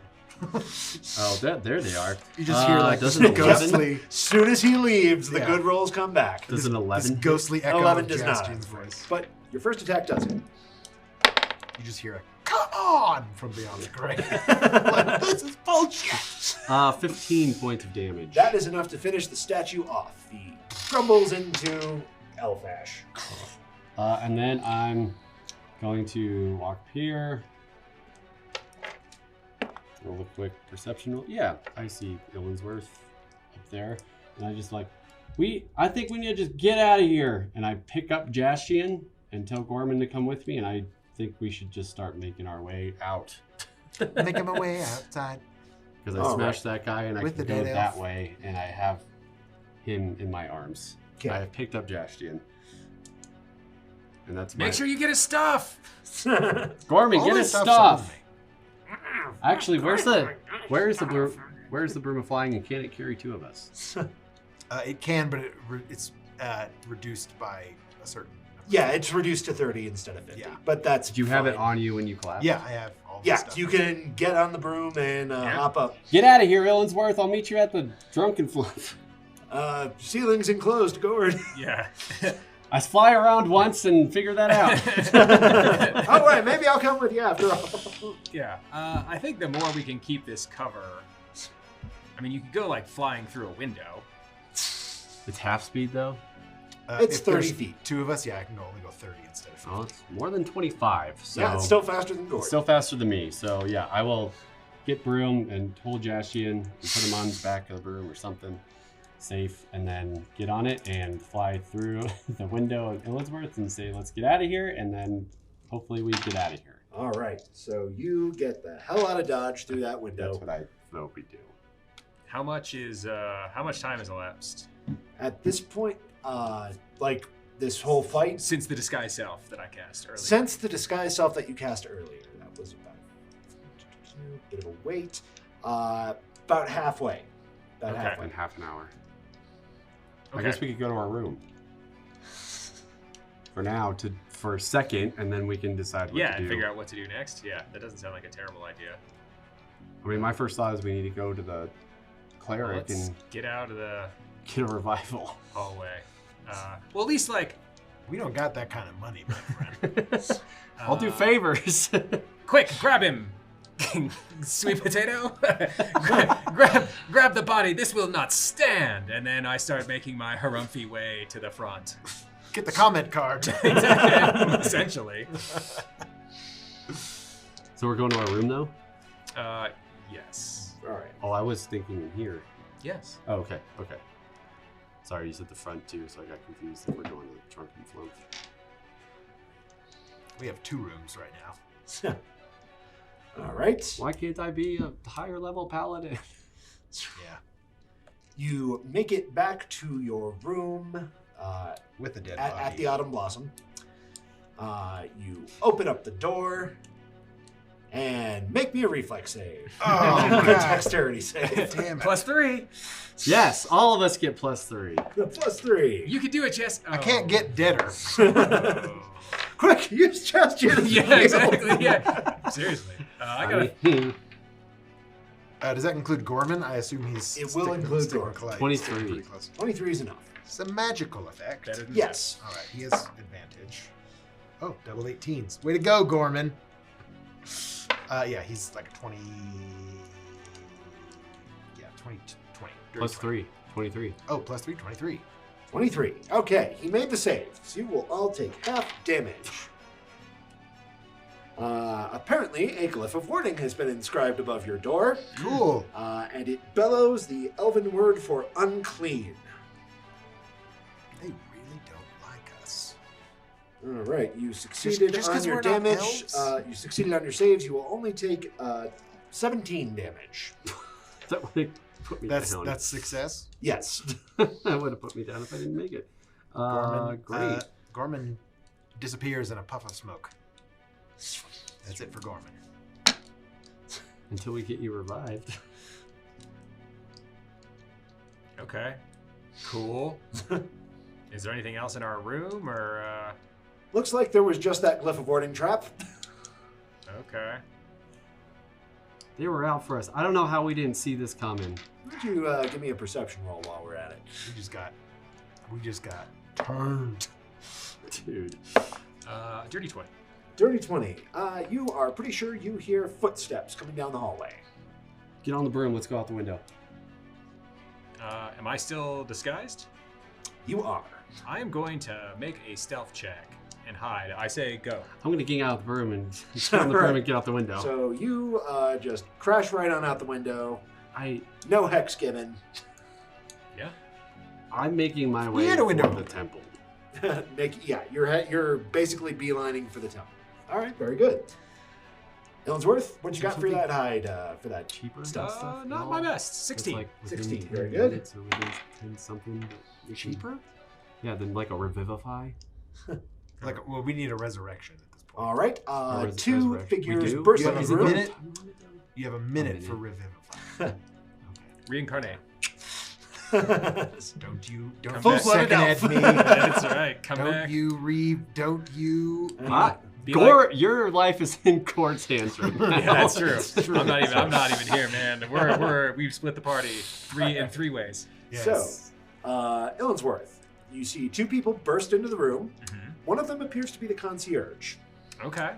Oh, there they are. You just hear like does this an 11? ghostly, Soon as he leaves, the Yeah. good rolls come back. Does an this 11? ghostly echo 11 of does not. Jastien's voice. But your first attack does it. You just hear a "Come on" from beyond the grave. Like, this is bullshit. 15 points of damage. That is enough to finish the statue off. He crumbles into elf ash. And then I'm going to walk up here. Roll a quick perception roll. Yeah, I see Illinsworth up there. And I just like, I think we need to just get out of here. And I pick up Jaastien and tell Gorman to come with me. And I think we should just start making our way out. Making my way outside. Because I All smashed that guy and I With can the go dead that elf. way. And I have him in my arms. Okay. I have picked up Jaastien. And that's Make sure you get his stuff. Gorman, All get this his stuff's on stuff. me. Actually, where's the broom of flying, and can it carry two of us? It can, but it's reduced by a certain. Yeah, it's reduced to 30 instead of 50. Yeah. But that's Do you have it fine. on you when you collapse? Yeah, I have all the Yeah, stuff. you can get on the broom and hop up. Get out of here, Illinsworth. I'll meet you at the drunken fluff. Ceilings enclosed, Ghourd. Yeah. I fly around once and figure that out. All right, maybe I'll come with you after all. Yeah. I think the more we can keep this cover, I mean, you could go like flying through a window. It's half speed though. It's if there's 30 feet. Two of us, yeah, I can only go 30 instead of 50. Oh, it's more than 25. So Yeah, it's still faster than Ghourd. still faster than me. So yeah, I will get broom and hold Jaastien and put him on the back of the broom or something safe, and then get on it and fly through the window of Illinsworth and say, "Let's get out of here," and then hopefully we get out of here. All right, so you get the hell out of Dodge through that window. That's what I hope we do. How much time has elapsed At this point, like this whole fight, since the disguise self that I cast earlier? since the disguise self that you cast earlier, that was about a bit of a wait. About halfway. About Okay. halfway. In half an hour. Okay. I guess we could go to our room for now for a second, and then we can decide what Yeah, to and do. figure out what to do next. Yeah, that doesn't sound like a terrible idea. I mean, my first thought is we need to go to the Well, cleric let's and get out of the get a revival. hallway. Well, at least like We don't got that kind of money, my friend. I'll do favors. Quick, grab him, sweet potato. grab the body. This will not stand. And then I start making my harumphy way to the front. Get the comment card. Essentially. So we're going to our room now? Yes. All right. Oh, I was thinking in here. Yes. Oh, okay. Sorry, you said the front too, so I got confused if we're going to the trunk and float. We have 2 rooms right now. All right. Why can't I be a higher level paladin? Yeah. You make it back to your room With the dead at body. the Autumn Blossom. You open up the door and make me a reflex save. Oh, A God. dexterity save. Damn it. +3. Yes, all of us get +3. +3. You can do it, Jess. I can't get deader. Oh. Quick, use Jaastien. Yeah, exactly. Yeah. Seriously. I gotta. Does that include Gorman? I assume he's. It will include sticking Gorman. close. 23. Pretty close. 23 is enough. It's a magical effect. Better than Yes. All right, he has advantage. Oh, double 18s. Way to go, Gorman. Yeah, he's like a 20. Yeah, 20. +3, 23. Oh, +3, 23. 23. Okay, he made the save. So you will all take half damage. Apparently, a glyph of warning has been inscribed above your door, Cool. and it bellows the elven word for unclean. They really don't like us. All right, you succeeded just on 'cause your we're not damage. elves? You succeeded on your saves. You will only take 17 damage. That would have put me down. That's success. Yes. That would have put me down if I didn't make it. Gorman, Great. Gorman disappears in a puff of smoke. That's it for Gorman. Until we get you revived. Okay. Cool. Is there anything else in our room, or? Looks like there was just that glyph of warding trap. Okay. They were out for us. I don't know how we didn't see this coming. Why don't you give me a perception roll while we're at it? We just got turned. Dude. Dirty 20. Dirty 20. You are pretty sure you hear footsteps coming down the hallway. Get on the broom. Let's go out the window. Am I still disguised? You are. I am going to make a stealth check and hide. I say go. I'm going to ging out the broom and get on the broom and get out the window. So you just crash right on out the window. I No hex given. Yeah. I'm making my way had a window. for the temple. You're basically beelining for the temple. All right, very good. Illinsworth, what you got for that hide? For that Cheaper stuff? stuff? Not No. my best. It's 16. like within 16, 10 very good. minutes or within 10 something. Cheaper? Yeah, then like a revivify. Well, we need a resurrection at this point. All right. Or 2 resurrection. figures We do? burst You into have the a room. minute? You have a minute for revivify. Reincarnate. Don't Come full back. second at me. That's right. Come Don't back. you Be Ghourd, your life is in Ghourd's hands right now. Yeah, that's true. I'm not even here, man. We've split the party in three ways. Yes. So, Illinsworth, you see 2 people burst into the room. Mhm. One of them appears to be the concierge. Okay.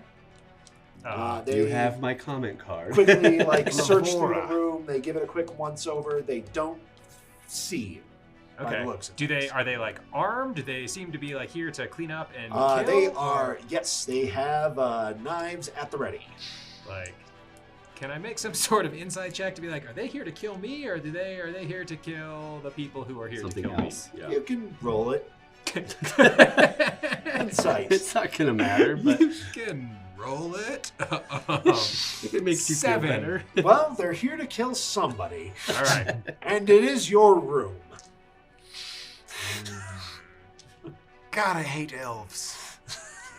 They You have my comment card. quickly search through Lavora. the room. They give it a quick once over. They don't see you. By Okay. the looks of Are they armed? Do they seem to be here to clean up and kill? They Or, are. Yes, they have knives at the ready. Can I make some sort of insight check to be are they here to kill me, or are they here to kill the people who are here Something to kill else. Yeah. You can roll it. me? Insight. It's not gonna matter, but You can roll it. if it makes you 7. feel better. Well, they're here to kill somebody, All right. and it is your room. God, I hate elves.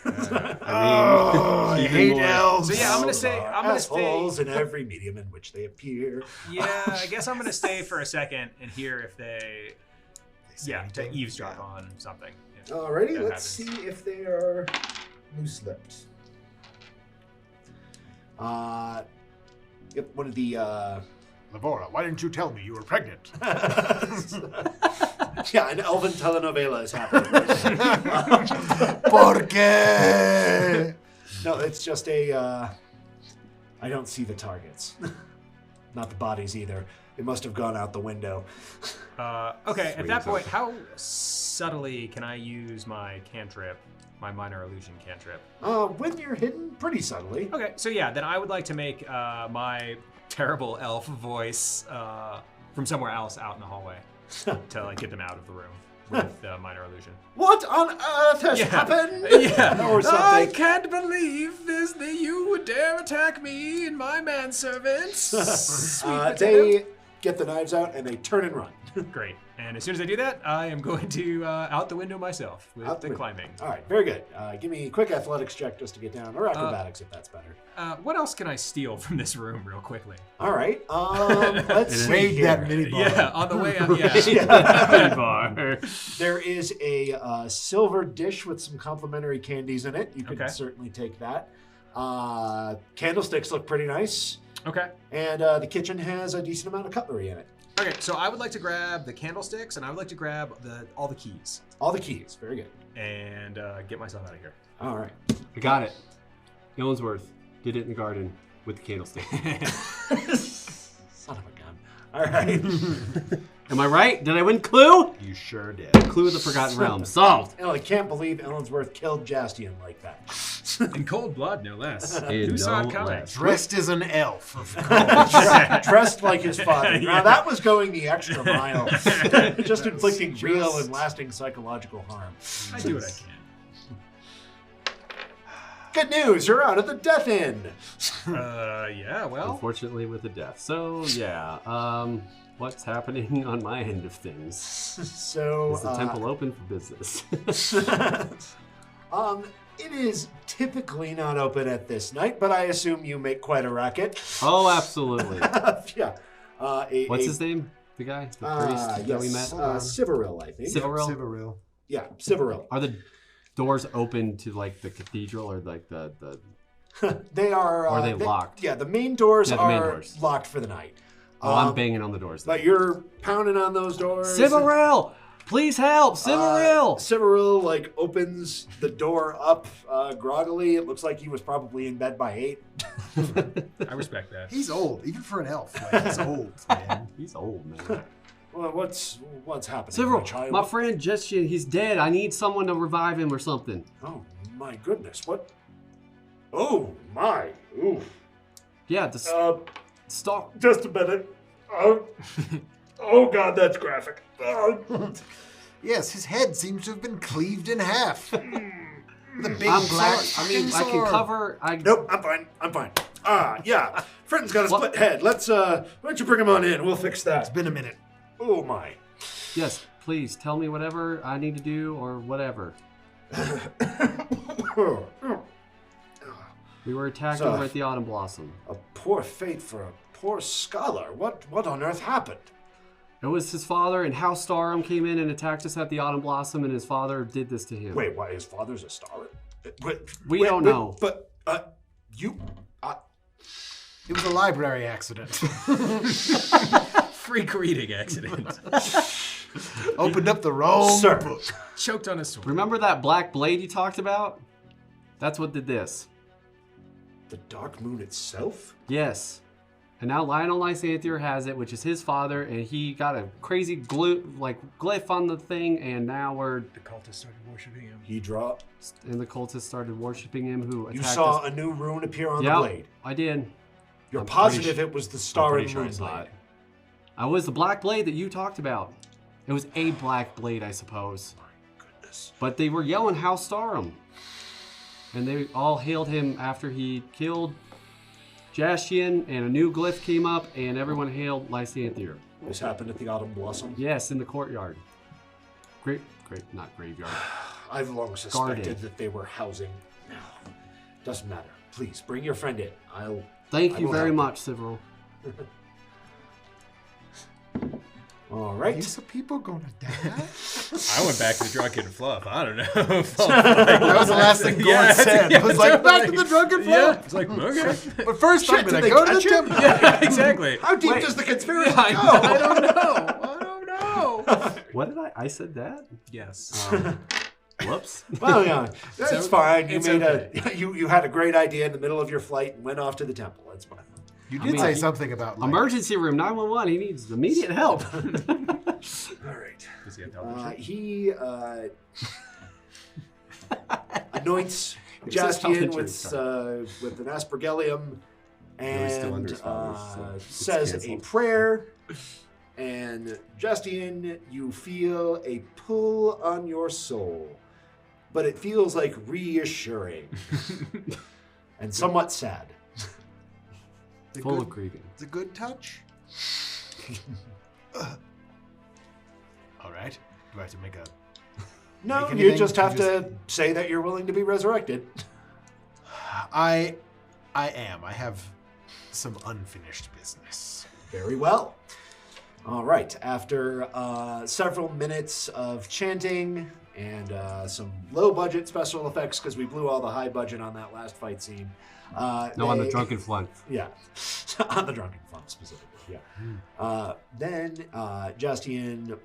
I I even hate more. elves. So yeah, I'm gonna Elves say are I'm gonna stay. assholes in every medium in which they appear. Yeah, I guess I'm gonna stay for a second and hear if they say to anything? eavesdrop Yeah. on something. if Alrighty, that let's happens. see if they are loose-lipped. Yep, one of the Lavora, why didn't you tell me you were pregnant? yeah, an elven telenovela is happening. Porque? No, it's just a. I don't see the targets. Not the bodies either. They must have gone out the window. Okay, at that Swings point, how subtly, can I use my cantrip, my minor illusion cantrip? When you're hidden, pretty subtly. Okay, so yeah, then I would like to make my terrible elf voice from somewhere else out in the hallway to like get them out of the room with minor illusion. What on earth has happened? Yeah, Or something. I can't believe this, that you would dare attack me and my manservants. They get the knives out and they turn and run. Great. And as soon as I do that, I am going to out the window myself with Out the the window. climbing. All right, very good. Give me a quick athletics check just to get down, or acrobatics if that's better. What else can I steal from this room real quickly? All right, let's see Raid here. that mini bar. Yeah, on the way out, yeah. Bar. There is a silver dish with some complimentary candies in it. You can Okay. certainly take that. Candlesticks look pretty nice. Okay. And the kitchen has a decent amount of cutlery in it. Okay, so I would like to grab the candlesticks and I would like to grab all the keys All the keys. Very good. and get myself out of here. All right. I got it. Illinsworth did it in the garden with the candlestick. Son of a gun. All right. Am I right? Did I win Clue? You sure did. Clue of the Forgotten Realm. Solved. I can't believe Illinsworth killed Jaastien like that. In cold blood, no less. In Who saw no it coming? less. Dressed as an elf. Of course. Dressed like his father. Now Yeah. that was going the extra mile. Just inflicting real and lasting psychological harm. I do what I can. Good news, you're out of the death end. Yeah, well. Unfortunately, with the death. So yeah. What's happening on my end of things? So Is the temple open for business? It is typically not open at this night, but I assume you make quite a racket. Oh, absolutely. Yeah. What's his name? The guy, the priest that we met. Sivaril, I think. Sivaril? Sivaril. Yeah, Sivaril. Are the doors open to like the cathedral or like the? They are. Or are they locked? Yeah, the main doors Yeah, the main are doors. locked for the night. Oh, I'm banging on the doors. But you're pounding on those doors. Sivaril, please help, Sivaril. Sivaril like opens the door up groggily. It looks like he was probably in bed by 8. I respect that. He's old, even for an elf. Like, he's old, man. He's old, man. Well, what's happening, my Sivaril, child? my friend Jaastien, he's dead. I need someone to revive him or something. Oh my goodness! What? Oh my! Ooh. Yeah, the star. Just a minute. Oh God, that's graphic. Yes, his head seems to have been cleaved in half. The big I'm black. sorry. I mean, I can sword. cover. Nope, I'm fine. I'm fine. Yeah. Friend's got a What? split head. Let's why don't you bring him on in? We'll fix It's that. been a minute. Oh my. Yes, please tell me whatever I need to do or whatever. We were attacked So- over at the Autumn Blossom. A poor fate for a poor scholar. What on earth happened? It was his father, and House Starum came in and attacked us at the Autumn Blossom, and his father did this to him. Wait, why his father's a star? We don't know. But you. It was a library accident. Freak reading accident. Opened up the wrong Sir. book. Choked on a sword. Remember that black blade you talked about? That's what did this. The Darkmoon itself? Yes. And now Lionel Lysanthier has it, which is his father, and he got a crazy glyph on the thing, and now we're The cultists started worshiping him. He dropped. and the cultists started worshiping him. Who attacked You saw us. a new rune appear on the Yep, blade. I did. You're I'm positive pretty it was the star pretty and sure moon it's blade. not. I was the black blade that you talked about. It was a black blade, I suppose. Goodness. But they were yelling House Starum. And they all hailed him after he killed Jaastien, and a new glyph came up, and everyone hailed Lysanthier. This happened at the Autumn Blossom. Yes, in the courtyard. Not graveyard. I've long suspected Guarded. that they were housing. No, doesn't matter. Please bring your friend in. I Thank you will very help. much, Sivaril. All right. These people gonna die? I went back to the drunken fluff. I don't know. That was the last thing Ghourd said. It was like, back to the drunken flow. Yeah, it's like, okay. But first, I'm Shit, gonna did they go to the catch him? temple. Yeah, exactly. How deep does the conspiracy I go? don't know. I don't know. What did I said that? Yes. Whoops. Well, yeah, that's It's fine. You it's made okay. you had a great idea in the middle of your flight and went off to the temple. That's fine. You did mean, say something about like, Emergency room 911. He needs immediate help. All right. Does he have health? He anoints It says health Jaastien insurance with an aspergillium he's still under and his father's, so it's says a canceled. prayer. And Jaastien, you feel a pull on your soul, but it feels like reassuring and somewhat sad. Full of grieving. It's a good touch. All right. Do I have to make a? No, Make you anything? just have You to say that you're willing to be resurrected. I am. I have some unfinished business. Very well. All right. After several minutes of chanting and some low-budget special effects, because we blew all the high budget on that last fight scene. No, on the drunken flunk. Yeah, on the drunken flunk specifically. Yeah. Then Jaastien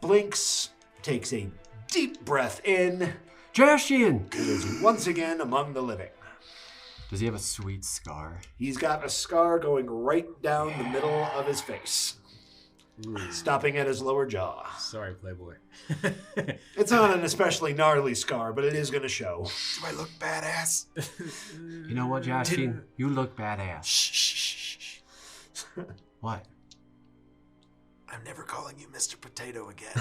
blinks, takes a deep breath in, Jaastien! and is once again among the living. Does he have a sweet scar? He's got a scar going right down the middle of his face, stopping at his lower jaw. Sorry, Playboy. It's not an especially gnarly scar, but it is going to show. Do I look badass? You know what, Jaastien? You look badass. Shh. What? I'm never calling you Mr. Potato again.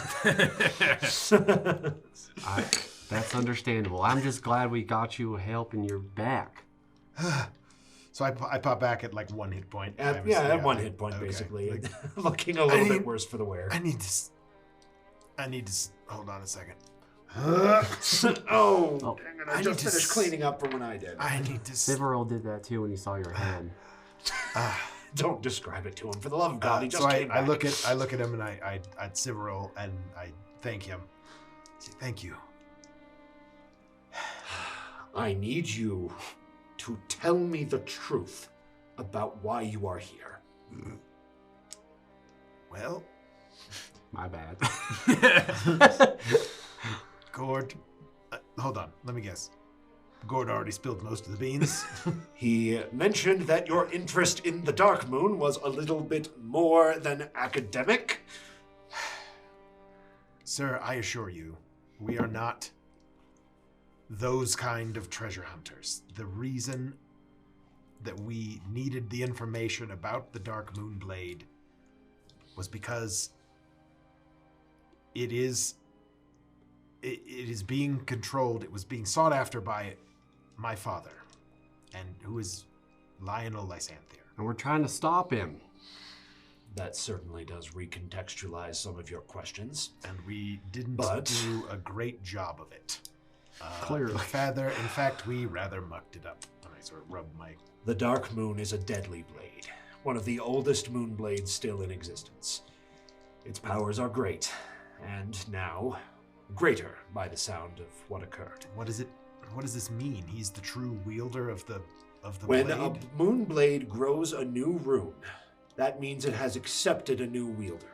That's understandable. I'm just glad we got you help in your back. So I pop back at like 1 hit point. At one hit point, okay. basically. Like, Looking a little bit worse for the wear. I need to. Hold on a second. Oh, Oh. dang it, I I need just to finished cleaning up from when I did. I need to. Sivarol did that too when he saw your hand. Don't describe it to him, for the love of God. He just came I back. look at him and I Sivarol and I thank him. Say, thank you. I need you to tell me the truth about why you are here. Well, My bad. Ghourd. Hold on. Let me guess. Ghourd already spilled most of the beans. He mentioned that your interest in the Darkmoon was a little bit more than academic. Sir, I assure you, we are not those kind of treasure hunters. The reason that we needed the information about the Darkmoon Blade was because it is being controlled. It was being sought after by my father, and who is Lionel Lysanthier. And we're trying to stop him. That certainly does recontextualize some of your questions. And we didn't But- do a great job of it. Clearly. In fact, we rather mucked it up. And I sort of rubbed my... The Darkmoon is a deadly blade, one of the oldest moon blades still in existence. Its powers are great, and now greater by the sound of what occurred. What does this mean? He's the true wielder of the When blade? a moon blade grows a new rune, that means it has accepted a new wielder.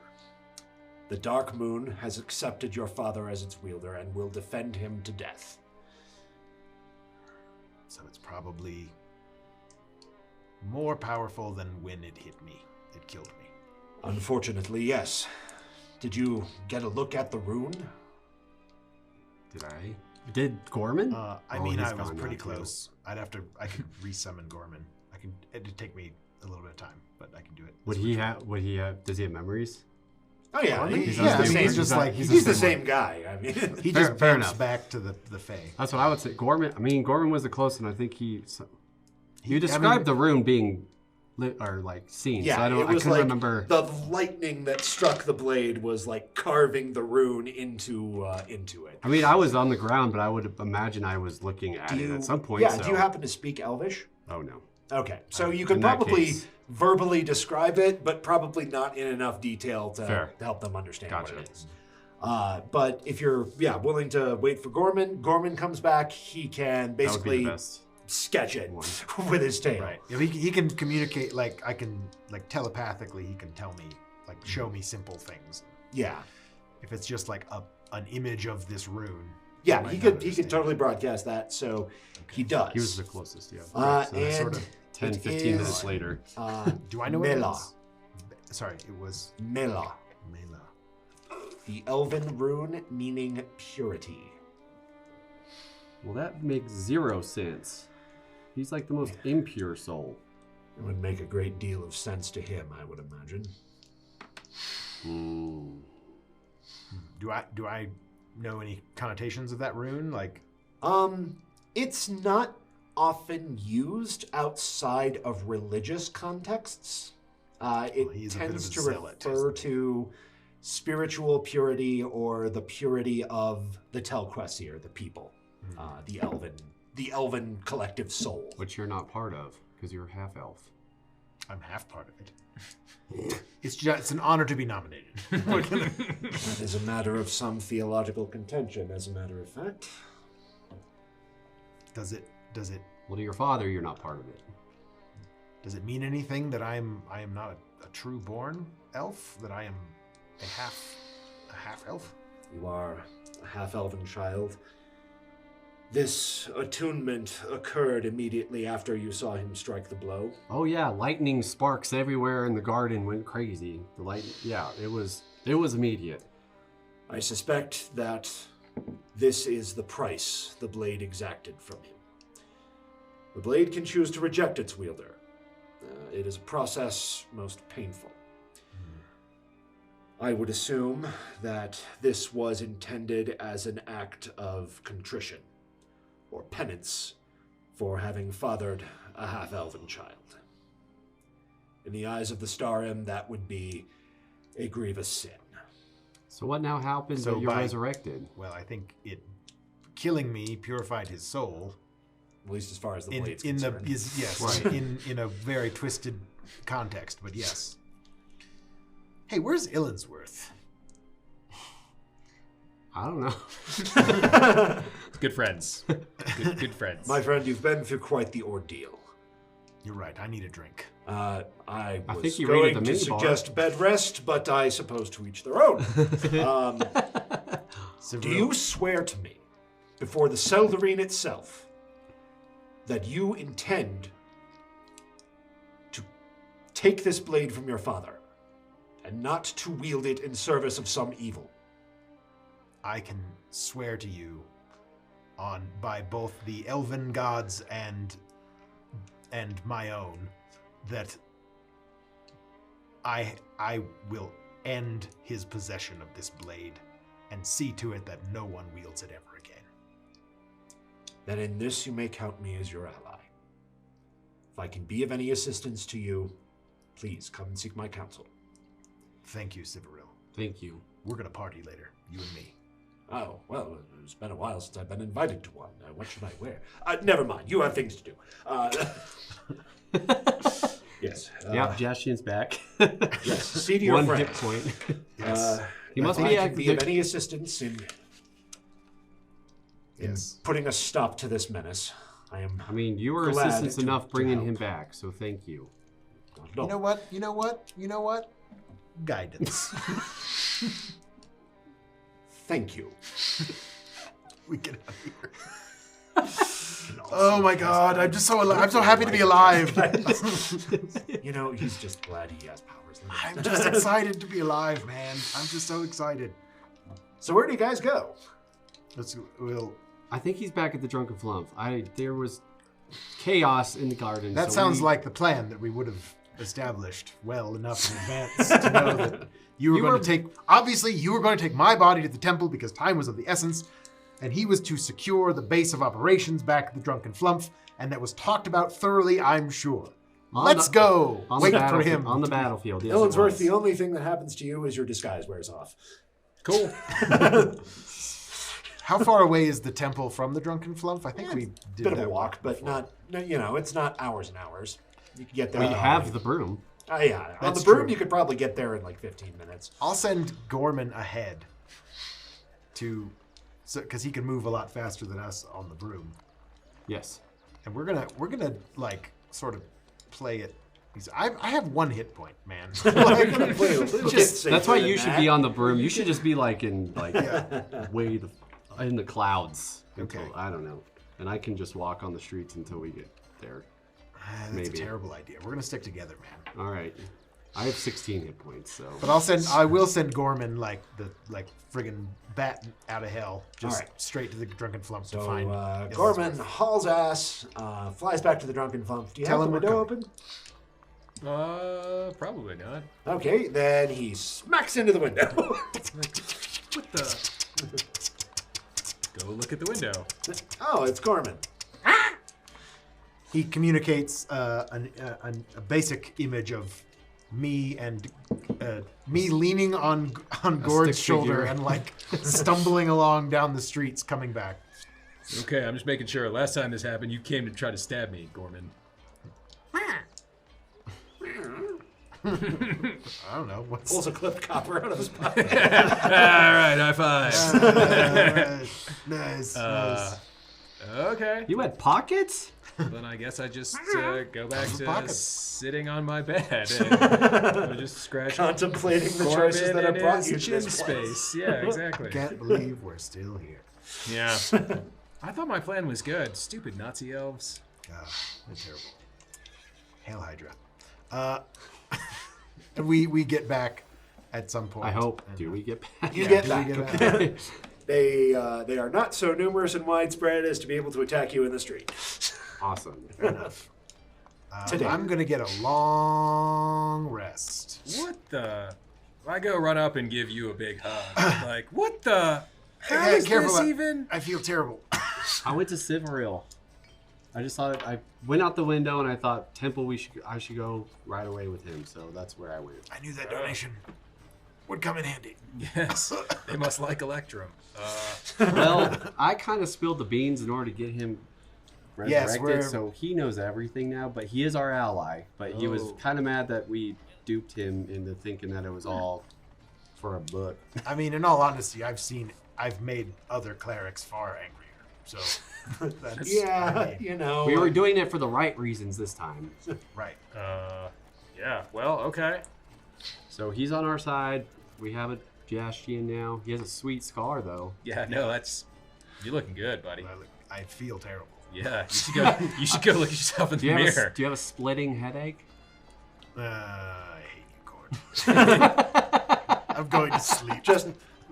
The Darkmoon has accepted your father as its wielder and will defend him to death. So it's probably more powerful than when it hit me. It killed me. Unfortunately, yes. Did you get a look at the rune? Did I? Did Gorman? I Oh, mean, he's I was gone pretty now, too. close. I could resummon Gorman. It'd take me a little bit of time, but I can do it. Would he have? Does he have memories? Oh yeah, Gorman? he's Yeah, the I mean, same. he's just like- he's the same guy. I mean, He Fair- just fair bumps enough. back to the Fey. That's what I would say. Gorman. I mean, Gorman was the closest, and I think you I described mean- the rune being lit or like seen. yeah, so I it was couldn't like remember. the lightning that struck the blade was like carving the rune into it. I mean, I was on the ground, but I would imagine I was looking at it at some point. Yeah. so. Do you happen to speak Elvish? Oh no. Okay, so you could In that probably case. verbally describe it, but probably not in enough detail to Fair. help them understand Gotcha. what it is. But if you're willing to wait for Gorman comes back, he can That would be basically the best. sketch it one. with his tail. Right. Yeah, he can communicate, like, I can, like, telepathically, he can tell me, like, show me simple things. Yeah. If it's just, like, an image of this rune. Yeah, might he not could understand. totally broadcast that, so he does. He was the closest, yeah. And I sort of- 10, it 15 minutes is, later. Do I know what it Mela. is? Sorry, it was Mela. Mela. the elven rune meaning purity. Well, that makes 0 sense. He's like the most impure soul. It would make a great deal of sense to him, I would imagine. Do I know any connotations of that rune? Like, It's not often used outside of religious contexts. It tends to refer to spiritual purity or the purity of the Telquessir, the people, the elven collective soul. Which you're not part of, because you're half elf. I'm half part of it. It's an honor to be nominated. That is a matter of some theological contention, as a matter of fact. Does it? Well, to your father, you're not part of it. Does it mean anything that I am not a true born elf? That I am a half elf? You are a half-elven child. This attunement occurred immediately after you saw him strike the blow. Oh yeah, lightning sparks everywhere in the garden went crazy. The lightning, yeah, it was immediate. I suspect that this is the price the blade exacted from him. The blade can choose to reject its wielder. It is a process most painful. I would assume that this was intended as an act of contrition or penance for having fathered a half-elven child. In the eyes of the Starim, that would be a grievous sin. So what now happens when you're resurrected? Well, I think it killing me purified his soul. At least as far as the blade's concerned. Right. in a very twisted context, but yes. Hey, where's Illinsworth? I don't know. Good friends. Good friends. My friend, you've been through quite the ordeal. You're right. I need a drink. I think was you read at going the to minibar. suggest bed rest, but I suppose to each their own. Do you swear to me, before the Seldarine itself, that you intend to take this blade from your father and not to wield it in service of some evil? I can swear to you by both the elven gods and my own that I will end his possession of this blade and see to it that no one wields it ever again. Then in this you may count me as your ally. If I can be of any assistance to you, please come and seek my counsel. Thank you, Sivaril. Thank you. We're gonna party later, you and me. Oh, well, it's been a while since I've been invited to one. What should I wear? Never mind, you have things to do. Yes. Yep, Jaastien's back. Yes, see to your One friends. hit point. Yes. He must if be I can be of any assistance in Yes. putting a stop to this menace. I mean, you were glad assistance to- enough to bringing help. him back, so thank you. No. You know what? Guidance. Thank you. We get out of here. Oh my God! I'm just I'm so happy to be alive. You know, he's just glad he has powers. I'm just excited to be alive, man. I'm just so excited. So where do you guys go? I think he's back at the Drunken Flump. There was chaos in the garden. That so sounds like the plan that we would have established well enough in advance to know that you were going to take. Obviously, you were going to take my body to the temple because time was of the essence, and he was to secure the base of operations back at the Drunken Flump, and that was talked about thoroughly, I'm sure. Let's go. Wait for him on the battlefield. Yes, Illinsworth, the only thing that happens to you is your disguise wears off. Cool. How far away is the temple from the Drunken Flump? I think we did Bit of that a walk, but before. not. You know, it's not hours and hours. You can get there. We have the broom. Yeah, on That's the broom true. you could probably get there in like 15 minutes. I'll send Gorman ahead because he can move a lot faster than us on the broom, Yes. and we're gonna like sort of play it. I have 1 hit point, man. Play a little bit safer That's why than you should that. be on the broom. You should just be like in in the clouds. Okay. I don't know. And I can just walk on the streets until we get there. That's Maybe. a terrible idea. We're gonna stick together, man. All right. I have 16 hit points, so. But I will send Gorman like friggin' bat out of hell, just straight to the drunken flump to find. Gorman hauls ass, flies back to the drunken flump. Do you have the window open? Probably not. Okay, then he smacks into the window. What the? Go look at the window. Oh, it's Gorman. He communicates a basic image of me and me leaning on Ghourd's shoulder and like stumbling along down the streets coming back. Okay, I'm just making sure. Last time this happened, you came to try to stab me, Gorman. I don't know. Pulls a clipped copper out of his pocket. All right, high five. Nice. Okay. You had pockets? Then I guess I just go back to sitting on my bed and just scratch contemplating the choices that have brought you to chin this space. Yeah, exactly. Can't believe we're still here. Yeah. I thought my plan was good. Stupid Nazi elves. They're terrible. Hail Hydra. We get back at some point. I hope. Do we get back? You get back. Okay. They are not so numerous and widespread as to be able to attack you in the street. Awesome. Fair enough. Today. I'm going to get a long rest. What the? I go run up and give you a big hug. Like, what the? How Hey, is careful, this even? I feel terrible. I went to Civril. I just thought I went out the window and I thought Temple I should go right away with him, so that's where I went. I knew that donation would come in handy. Yes, they must like Electrum. Well, I kind of spilled the beans in order to get him resurrected, we're- so he knows everything now, but he is our ally. But he was kind of mad that we duped him into thinking that it was all for a book. I mean, in all honesty, I've made other clerics far angrier. So, that's, you know. We were doing it for the right reasons this time. right. Yeah. Well, okay. So he's on our side. We have a Jaastien now. He has a sweet scar, though. Yeah. No, you're looking good, buddy. I feel terrible. Yeah. You should go look at yourself in the mirror. Do you have a splitting headache? I hate you, Ghourd. I'm going to sleep. Just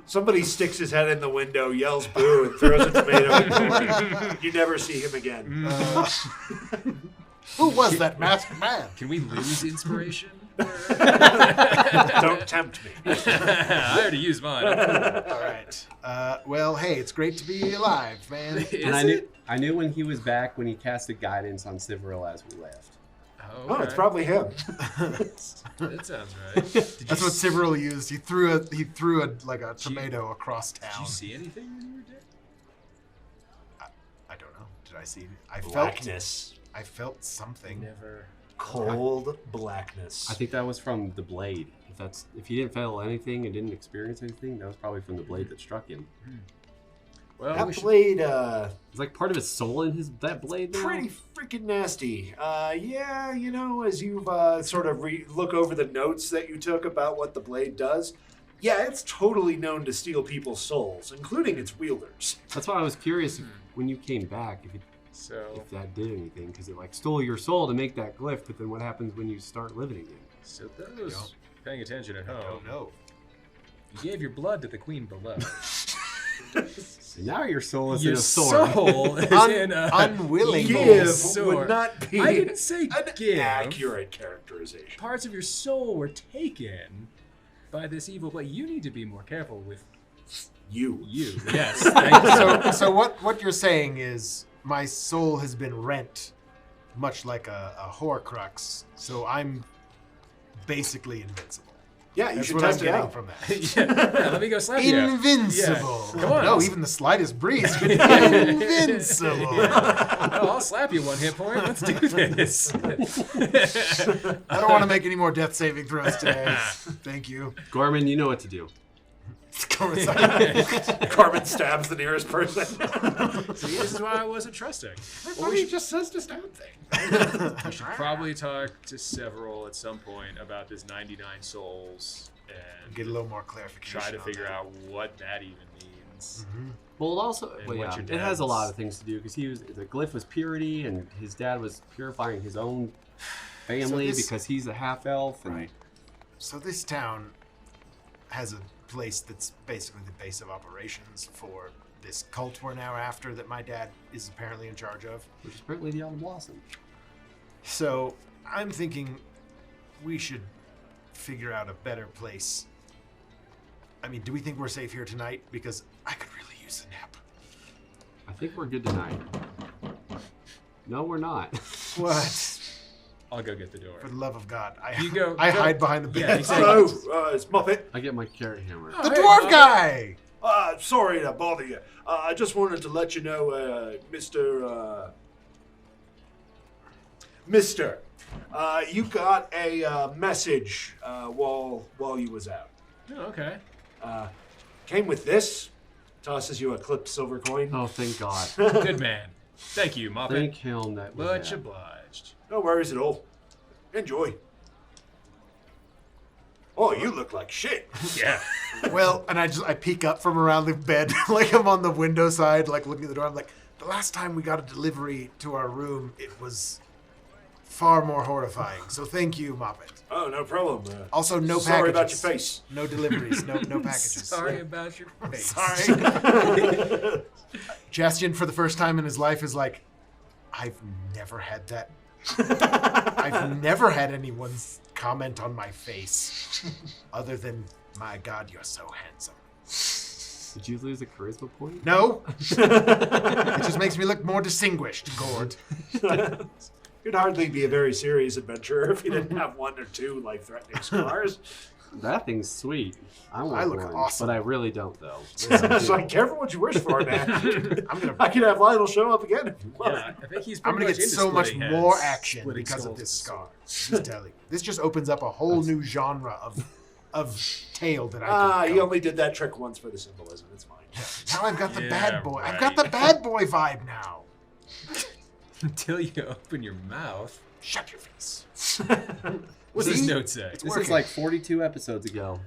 somebody sticks his head in the window, yells boo, and throws a tomato in the door. You never see him again. Who was that masked man? Can we lose inspiration? Don't tempt me. I already used mine. All right. Well, hey, it's great to be alive, man. And I knew when he was back when he casted guidance on Civril as we left. Oh, it's probably him. That sounds right. That's what Civril used. He threw a tomato across town. Did you see anything when you were dead? I don't know. Did I see? Blackness. I felt something. Never. Cold blackness. I think that was from the blade. If he didn't feel anything and didn't experience anything, that was probably from the blade that struck him. Well, that blade, it's like part of his soul in that blade now. Pretty freaking nasty. Yeah, you know, as you've sort of look over the notes that you took about what the blade does, yeah, it's totally known to steal people's souls, including its wielders. That's why I was curious when you came back if that did anything, because it like stole your soul to make that glyph, but then what happens when you start living again? So those paying attention at home. I don't know. You gave your blood to the queen below. And now your soul is Your in a sword. soul is in a unwilling Give sword. would not be I didn't say an give. accurate characterization. Parts of your soul were taken by this evil, but you need to be more careful with You. Yes. Thank you. So what you're saying is my soul has been rent, much like a Horcrux. So I'm basically invincible. Yeah, you That's should what I'm test it getting out. from that. Yeah, let me go slap you. Invincible. Yeah. Come on. No, even the slightest breeze. Invincible. I'll slap you one hit point. Let's do this. I don't want to make any more death saving throws today. Thank you. Gorman, you know what to do. Carmen stabs the nearest person. See, this is why I wasn't trusting. He just says to stab thing. We should probably talk to several at some point about this 99 souls and Get a little more clarification. try to on figure that. out what that even means. Well, it also And what your it has a dad's- lot of things to do because the glyph was purity, and his dad was purifying his own family this- because he's a half elf. And Right. So this town has a place that's basically the base of operations for this cult we're now after that my dad is apparently in charge of. Which is apparently the Autumn Blossom. So I'm thinking we should figure out a better place. I mean, do we think we're safe here tonight? Because I could really use a nap. I think we're good tonight. No, we're not. What? I'll go get the door. For the love of God. Go. Hide behind the bed. Yeah, exactly. Hello, it's Muppet. I get my carrot hammer. The dwarf guy! Sorry to bother you. I just wanted to let you know, Mister, you got a message while you was out. Oh, okay. Came with this. Tosses you a clipped silver coin. Oh, thank God. Good man. Thank you, Muppet. Thank him that was Much that. obliged. No worries at all. Enjoy. Oh, you look like shit. Yeah. Well, and I peek up from around the bed, like I'm on the window side, like looking at the door. I'm like, the last time we got a delivery to our room, it was far more horrifying. So thank you, Moppet. Oh, no problem. Also, no packages. Sorry about your face. No deliveries. No packages. Sorry about your face. Sorry. Jaastien, for the first time in his life, is like, I've never had that. I've never had anyone comment on my face other than, my God, you're so handsome. Did you lose a charisma point? No. It just makes me look more distinguished, Ghourd. You'd hardly be a very serious adventurer if you didn't have one or two life-threatening scars. That thing's sweet. I want I look one, awesome. but I really don't, though. It's like, careful what you wish for, man. I could have Lionel show up again if you want. Yeah, I think he's I'm pretty going to much get into so much splitting more heads, action splitting because of skulls. this scar. Just telling you. This just opens up a whole new genre of tale that I can You only did that trick once for the symbolism. It's fine. Now I've got the Yeah, bad boy. I've got right. the bad boy vibe now. Until you open your mouth. Shut your face. What's See? this note say? This working. is like 42 episodes ago.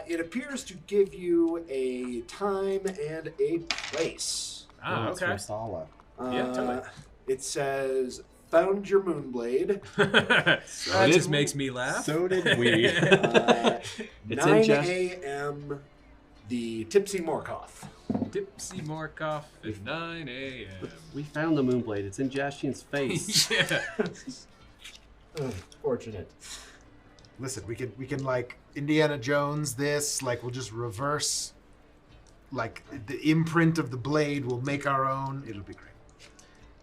It appears to give you a time and a place. Ah, That's okay. from Sala. Yeah, totally. It says, found your moonblade. That just makes me laugh. So did we. It's It's 9 in Jaast- a.m. The Tipsy Morkoth. Dipsy Morkoff at 9 a.m. We found the Moonblade. It's in Jastien's face. Yeah. Fortunate. Listen, we can like Indiana Jones this, like we'll just reverse like the imprint of the blade, we'll make our own. It'll be great.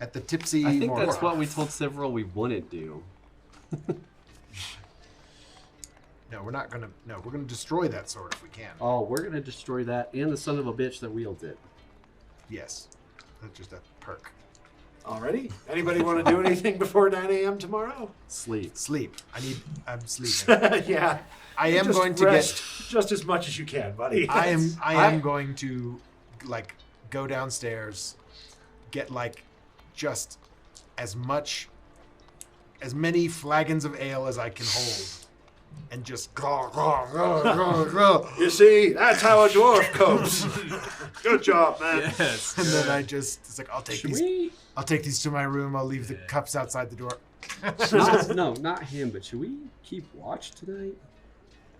At the Tipsy I think that's Morkoth. what we told several we wouldn't do. No, we're not gonna we're gonna destroy that sword if we can. Oh, we're going to destroy that and the son of a bitch that wields it. Yes. That's just a perk. Alrighty. Anybody want to do anything before 9 a.m. tomorrow? Sleep. Sleep. I'm sleeping. Yeah. I am Just going to rest just as much as you can, buddy. I am going to like go downstairs, get like just as many flagons of ale as I can hold, and just You see, that's how a dwarf copes. Good job, man. Yes. and then I just it's like I'll take Should these we? I'll take these to my room. I'll leave the cups outside the door. Not him, but should we keep watch tonight?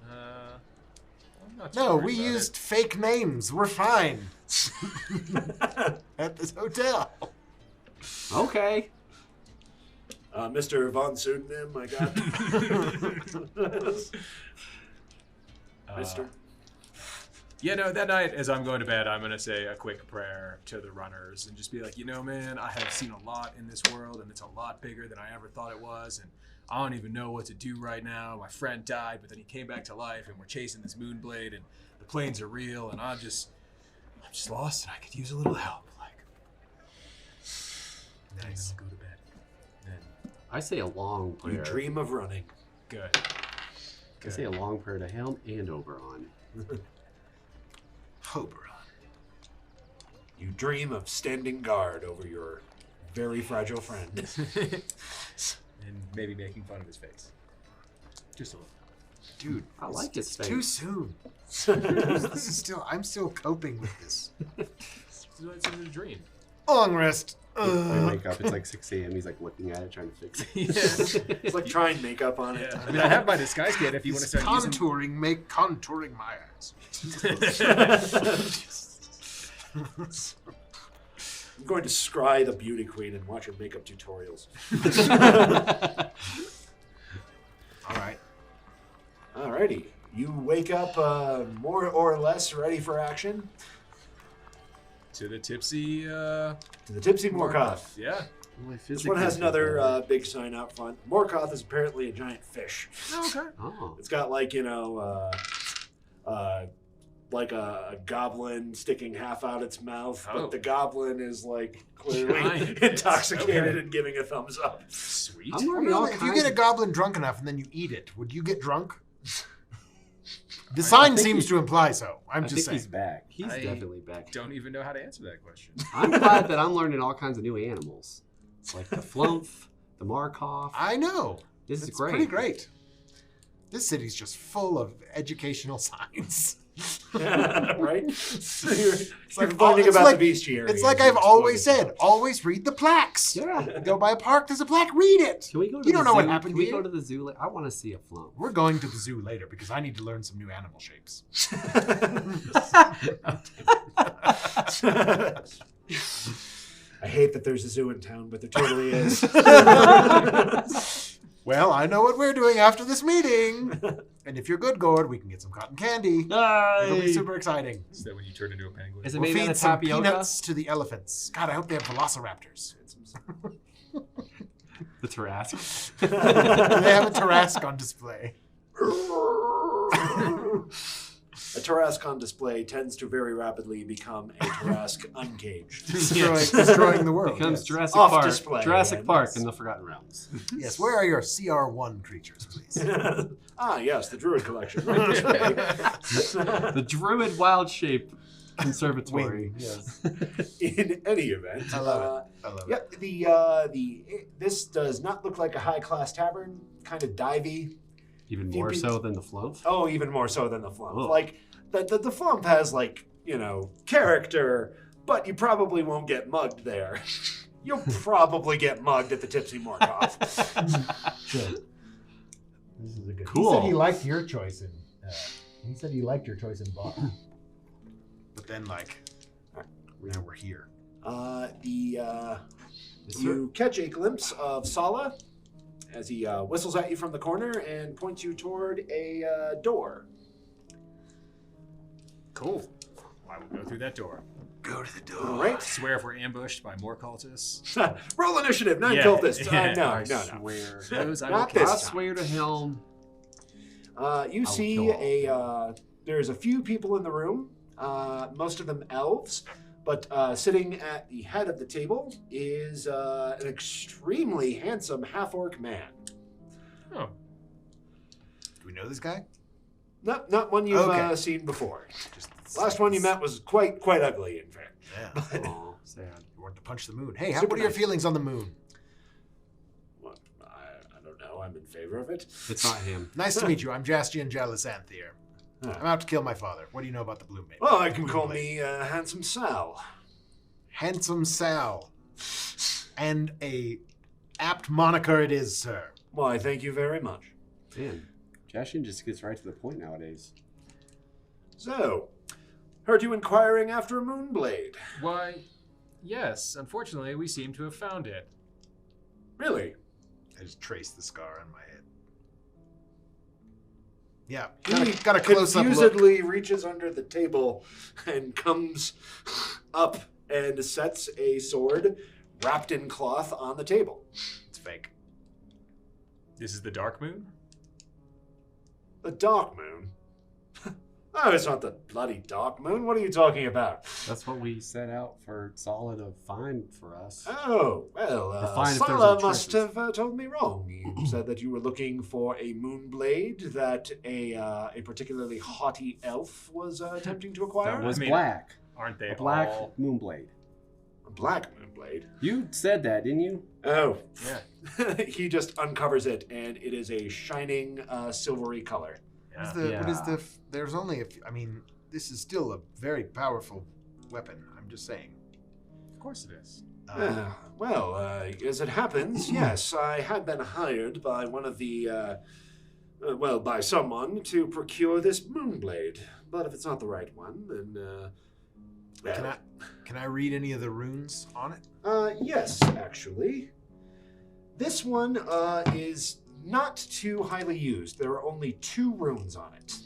I'm not No, sure we about used fake names. We're fine. At this hotel. Okay. Mr. Von Pseudonym, I got. Mister. Yeah, no, that night as I'm going to bed, I'm going to say a quick prayer to the runners and just be like, man, I have seen a lot in this world and it's a lot bigger than I ever thought it was. And I don't even know what to do right now. My friend died, but then he came back to life and we're chasing this moonblade and the planes are real and I'm just lost and I could use a little help. Like, Nice. I'll go to bed. Then, I say a long You prayer. dream of running. good. I say a long prayer to Helm and Oberon. Oberon. You dream of standing guard over your very fragile friend. And maybe making fun of his face. Just a little. Dude, I like his it's face. too soon. I'm still coping with this. It's a dream. Long rest. my makeup. It's like 6 a.m. He's like looking at it, trying to fix it. It's like trying makeup on it. Yeah. I mean, I have my disguise kit if you want to start using. Contouring, make contouring my eyes. I'm going to scry the beauty queen and watch her makeup tutorials. All right. Alrighty. You wake up more or less ready for action. To the tipsy. To the Tipsy Morkoth. Yeah. This one has another big sign out front. Morkoth is apparently a giant fish. Okay. Oh. It's got like, like a goblin sticking half out its mouth, Oh. but the goblin is like clearly Giant. intoxicated Okay. and giving a thumbs up. Sweet. I'm learning all If you kinds get a of- goblin drunk enough and then you eat it, would you get drunk? The sign think seems he- to imply so. I'm I just think saying. he's back. He's I definitely back. Don't even know how to answer that question. I'm glad that I'm learning all kinds of new animals, like the flumph, the Markov. I know. This is It's great. pretty great. This city's just full of educational signs. Right? So you're like- finding it's about like- the bestiary. It's like as I've you're always exploring said, always read the plaques. Yeah. Go by a park, there's a plaque, read it. Can we go to You the don't know zoo? what happened Can we here. go to the zoo? I want to see a flump. We're going to the zoo later because I need to learn some new animal shapes. I hate that there's a zoo in town, but there totally is. Well, I know what we're doing after this meeting. And if you're good, Ghourd, we can get some cotton candy. It'll be super exciting. Is that when you turn into a penguin? Is it We'll made out feed of some tapioca? peanuts to the elephants. God, I hope they have velociraptors. The Tarrasque. They have a Tarrasque on display. A Tarrasque on display tends to very rapidly become a Tarrasque uncaged. Destroying the world. Becomes Yes. Jurassic Off Park. display, Jurassic and Park yes. in the Forgotten Realms. Yes, where are your CR1 creatures, please? Ah, yes, the Druid collection. Right this way. The Druid Wild Shape Conservatory. Wing, yes. In any event, I love it. I love it. yeah, this does not look like a high class tavern. Kind of divey. Even more so than the Flump. Oh, even more so than the Flump. Oh. Like the Flump has like character, but you probably won't get mugged there. You'll probably get mugged at the Tipsy Morkoth. Sure. This is a good. Cool. He said he liked your choice in. He said he liked your choice in bar. But then, now we're here. You catch a glimpse of Sala as he whistles at you from the corner and points you toward a door. Cool. I will go through that door. Go to the door. All right. I swear if we're ambushed by more cultists. Roll initiative, non Yeah, cultists. yeah. No. I swear. Those I Not will this I time. swear to Helm. You see kill there's a few people in the room, most of them elves, but sitting at the head of the table is an extremely handsome half-orc man. Oh. Do we know this guy? Not one you've Okay. seen before. Just Last one you met was quite ugly, in fact. Yeah. Aw, sad. You wanted to punch the moon. Hey, Super what are your nice. feelings on the moon? Well, I don't know. I'm in favor of it. It's not him. Nice to meet you. I'm Jaastien Jaastien. Huh. I'm out to kill my father. What do you know about the Bloom Maiden? Well, I can Bloom call Blade. me Handsome Sal. Handsome Sal. And a apt moniker it is, sir. Why, thank you very much. Man, Jaastien just gets right to the point nowadays. So, heard you inquiring after a Moonblade. Why, yes. Unfortunately, we seem to have found it. Really? I just traced the scar on my head. Yeah, He got a close-up look. confusedly reaches under the table and comes up and sets a sword wrapped in cloth on the table. It's fake. This is the Darkmoon? The Darkmoon? Oh, it's not the bloody Darkmoon. What are you talking about? That's what we set out for Sala to find for us. Oh, well, find if there's Sala any must traces. have told me wrong. You said that you were looking for a Moonblade that a particularly haughty elf was attempting to acquire. That was I mean, black. Aren't they A black all? moonblade. A black Moonblade. You said that, didn't you? Oh, Yeah. he just uncovers it, and it is a shining silvery color. What Yeah. is the? There's only a few, I mean, this is still a very powerful weapon. I'm just saying. Of course it is. As it happens, yes, I had been hired by one of the, by someone to procure this moonblade. But if it's not the right one, then, Can I read any of the runes on it? Yes, actually. This one is not too highly used. There are only 2 runes on it.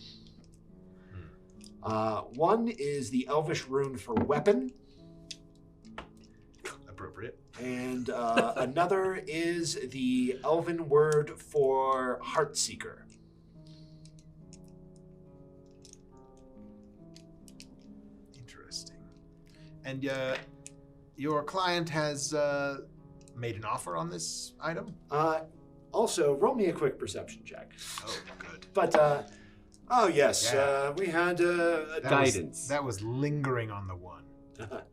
One is the Elvish rune for weapon. Appropriate. And another is the Elven word for Heartseeker. Interesting. And your client has made an offer on this item? Also, roll me a quick perception check. Oh, good. But, yes, Yeah. we had Guidance. That was lingering on the 1.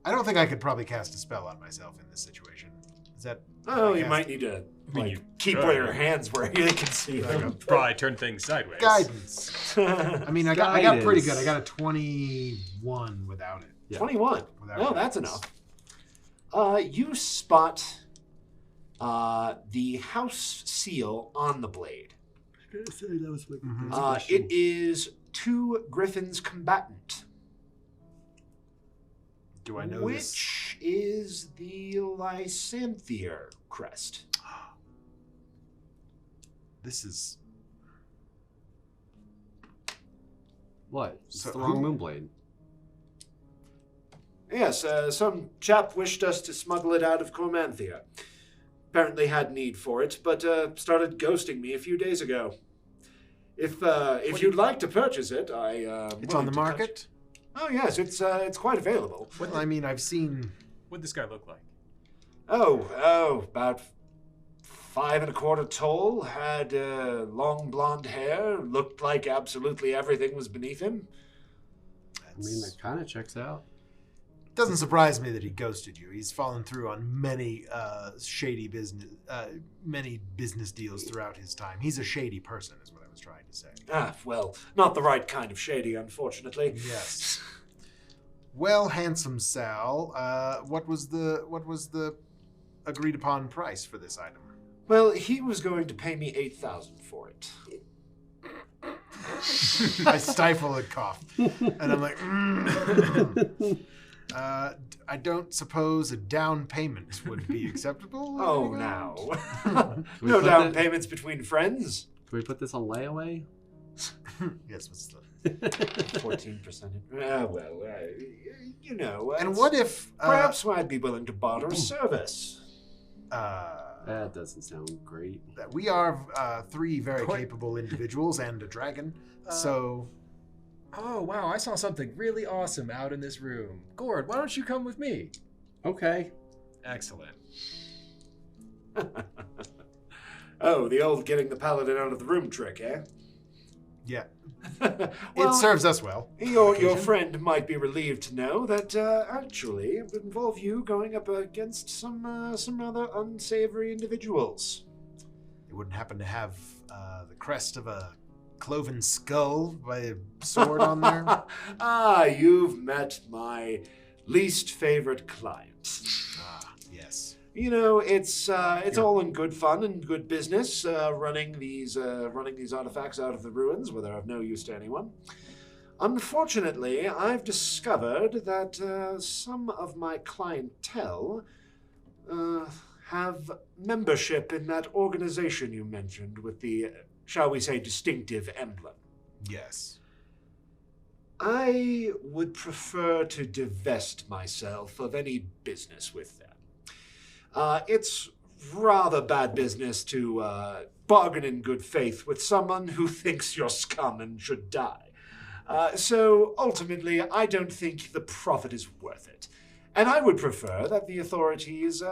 I don't think I could probably cast a spell on myself in this situation. Is that... Oh, you might need to keep where your hands where you can see them. Probably turn things sideways. Guidance. I mean, I got pretty good. I Guidance. got a 21 without it. Yeah. 21. Without No, that's guidance. enough. You spot the house seal on the blade. Mhm. It is 2 griffins combatant. Do I know this? Which is the Lysanthier crest. This is... What? It's So the wrong who- moonblade. Yes, some chap wished us to smuggle it out of Cormanthia. Apparently had need for it, but started ghosting me a few days ago. If you'd like to purchase it, It's on the market? Oh yes, it's quite available. Well, I mean, I've seen... What'd this guy look like? About 5 1/4 tall, had long blonde hair, looked like absolutely everything was beneath him. I mean, that kind of checks out. Doesn't surprise me that he ghosted you. He's fallen through on many shady business deals throughout his time. He's a shady person, is what I was trying to say. Well, not the right kind of shady, unfortunately. Yes. Well, handsome Sal, what was the agreed upon price for this item? Well, he was going to pay me 8,000 for it. I stifle a cough, and I'm like, I don't suppose a down payment would be acceptable? Oh, no. Can we No put down that- payments between friends. Can we put this on layaway? Yes, what's the... 14%. And what if... Perhaps I'd be willing to barter a service. That doesn't sound great. that we are 3 very capable individuals and a dragon, so... Oh, wow, I saw something really awesome out in this room. Ghourd, why don't you come with me? Okay. Excellent. Oh, the old getting the paladin out of the room trick, eh? Yeah, Well, it serves us well. Your occasion. friend might be relieved to know that actually it would involve you going up against some rather unsavory individuals. It wouldn't happen to have the crest of a cloven skull by a sword on there? You've met my least favorite client. Yes. You know, it's all in good fun and good business running these artifacts out of the ruins where they're of no use to anyone. Unfortunately, I've discovered that some of my clientele have membership in that organization you mentioned with the, shall we say, distinctive emblem. Yes. I would prefer to divest myself of any business with them. It's rather bad business to bargain in good faith with someone who thinks you're scum and should die. So ultimately, I don't think the profit is worth it. And I would prefer that the authorities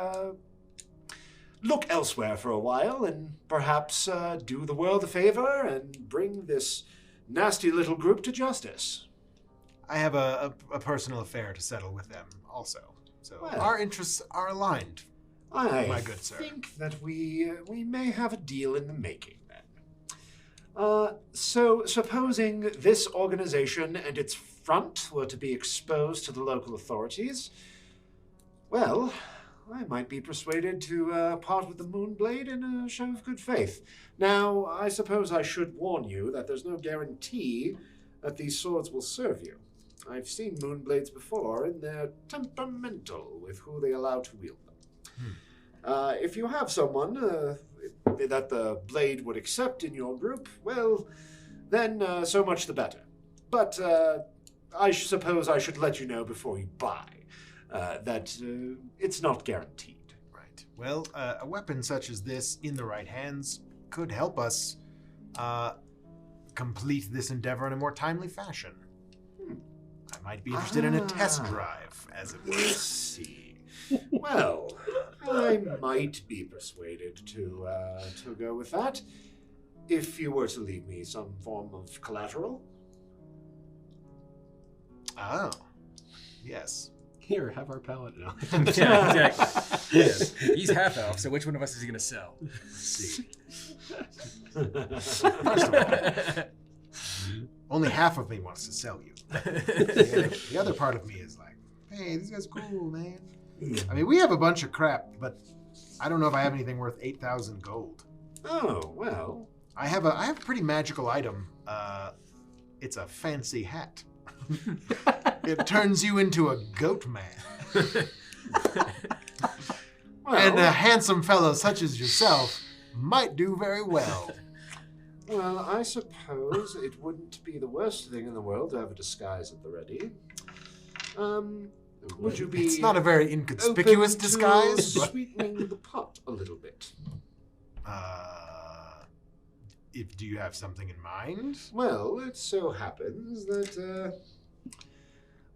look elsewhere for a while and perhaps do the world a favor and bring this nasty little group to justice. I have a personal affair to settle with them also. So Well. our interests are aligned. I My good sir. think that we may have a deal in the making then. So supposing this organization and its front were to be exposed to the local authorities, well, I might be persuaded to part with the Moonblade in a show of good faith. Now, I suppose I should warn you that there's no guarantee that these swords will serve you. I've seen Moonblades before, and they're temperamental with who they allow to wield them. If you have someone that the blade would accept in your group, well, then so much the better. But I suppose I should let you know before you buy that it's not guaranteed. Right. Well, a weapon such as this in the right hands could help us complete this endeavor in a more timely fashion. I might be interested in a test drive, as it were. Let's see. Well, I might be persuaded to go with that if you were to leave me some form of collateral. Oh, yes. Here, have our paladin. Yeah, exactly. Yes. He's half elf, so which one of us is he going to sell? Let's see. First of all, only half of me wants to sell you. The other part of me is like, hey, this guy's cool, man. I mean, we have a bunch of crap, but I don't know if I have anything worth 8,000 gold. Oh, well. I have a pretty magical item. It's a fancy hat. It turns you into a goat man. And a handsome fellow such as yourself might do very well. Well, I suppose it wouldn't be the worst thing in the world to have a disguise at the ready. Would you be... It's not a very inconspicuous open disguise. to sweetening the pot a little bit? Do you have something in mind? Well, it so happens that,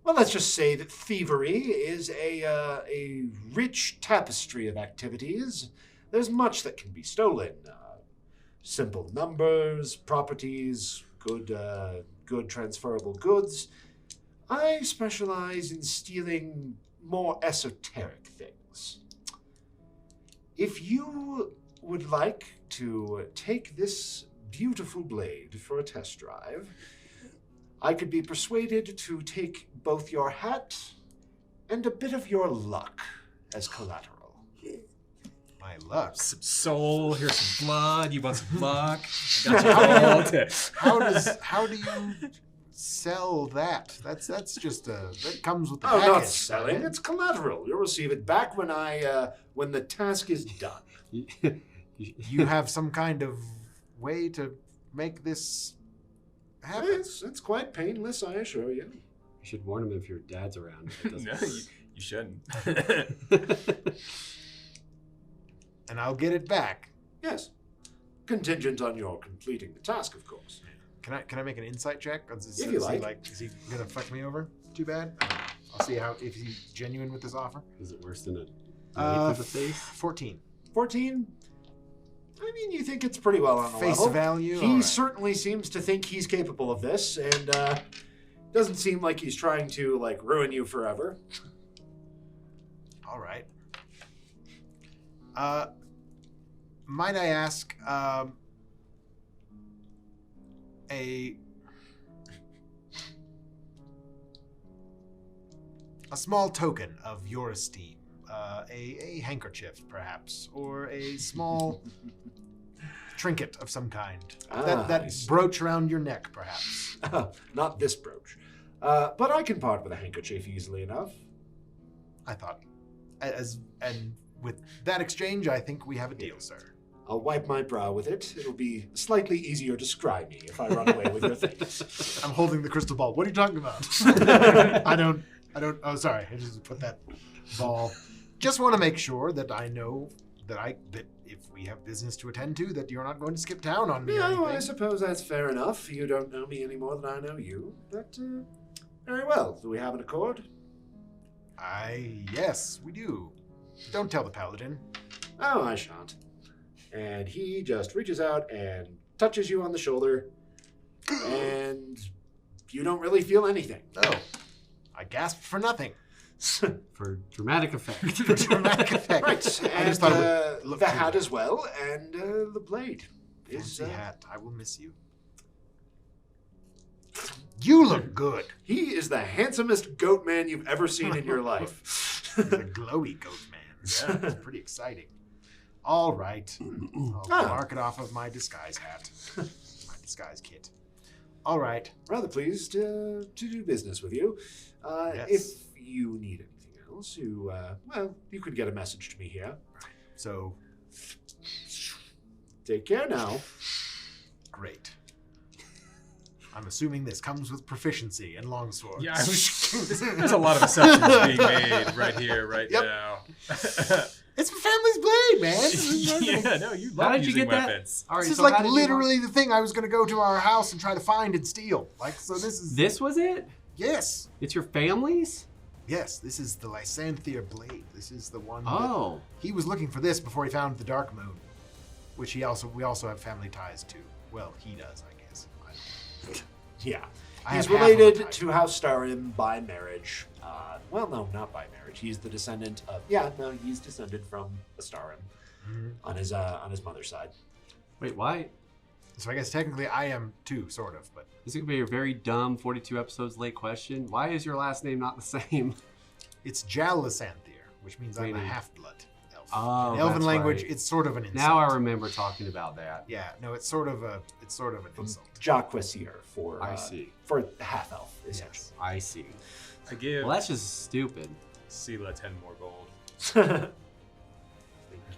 well, let's just say that thievery is a rich tapestry of activities. There's much that can be stolen. Simple numbers, properties, good transferable goods. I specialize in stealing more esoteric things. If you would like to take this beautiful blade for a test drive, I could be persuaded to take both your hat and a bit of your luck as collateral. My luck. Some soul, here's some blood, you want some luck? I got you gold. How do you sell that? That's just that comes with the Oh, package. not selling. It's collateral. You'll receive it back when the task is done. You have some kind of way to make this happen? It's quite painless, I assure you. You should warn him if your dad's around. It doesn't No, work. you shouldn't. And I'll get it back. Yes. Contingent on your completing the task, of course. Can I make an insight check? Is If you he like. Is he gonna fuck me over? Too bad. I'll see if he's genuine with this offer. Is it worse than a knife to the face? 14. 14? I mean, you think it's pretty well on the Face level. value? He All right. certainly seems to think he's capable of this, and doesn't seem like he's trying to, ruin you forever. All right. Might I ask, a small token of your esteem, a handkerchief, perhaps, or a small trinket of some kind. I That see. brooch around your neck, perhaps. Not this brooch. But I can part with a handkerchief easily enough. I thought. And with that exchange, I think we have a deal, sir. I'll wipe my brow with it. It'll be slightly easier to scry me if I run away with your things. I'm holding the crystal ball. What are you talking about? I don't. Oh, sorry. I just put that ball. Just want to make sure that I know that if we have business to attend to, that you're not going to skip town on me or Yeah, anything. I suppose that's fair enough. You don't know me any more than I know you. But, very well. Do we have an accord? Yes, we do. Don't tell the paladin. Oh, I shan't. And he just reaches out and touches you on the shoulder, and you don't really feel anything. Oh, I gasped for nothing. For dramatic effect. For dramatic effect. Right, I and just thought it would look the cool. hat as well, and the blade. Fancy hat. I will miss you. You look good. He is the handsomest goat man you've ever seen in your life. He's a glowy goat man. Yeah, it's pretty exciting. All right. I'll mark it off of my disguise hat. My disguise kit. All right. Rather pleased to do business with you. Yes. If you need anything else, you could get a message to me here. So, Take care now. great. I'm assuming this comes with proficiency in longsword. Yeah, there's a lot of assumptions being made right here, right Yep. now. It's my family's blade, man. Yeah, no, you How love did you using get that? weapons. All right, This is so how like did you literally the thing I was going to go to our house and try to find and steal. Like, so this is... This was it? Yes. It's your family's? Yes, this is the Lysanthier blade. This is the one Oh. that... He was looking for this before he found the Darkmoon, which we also have family ties to. Well, he does, I guess. Yeah. I He's have half of a related tie. to House Starim by marriage. Well, no, not by marriage. He's the descendant of... Yeah, no, he's descended from a Starim on his mother's side. Wait, why? So I guess technically I am too, sort of, but... This is going to be a very dumb 42 episodes late question. Why is your last name not the same? It's Jaastien, which means I'm a Meaning- half-blood elf. Oh, In Elven that's language, right. it's sort of an insult. Now I remember talking about that. Yeah, no, it's sort of an insult. Jaastien for... I see. For half-elf, essentially. Yes. I see. I give Well, that's just stupid. Sela 10 more gold. Thank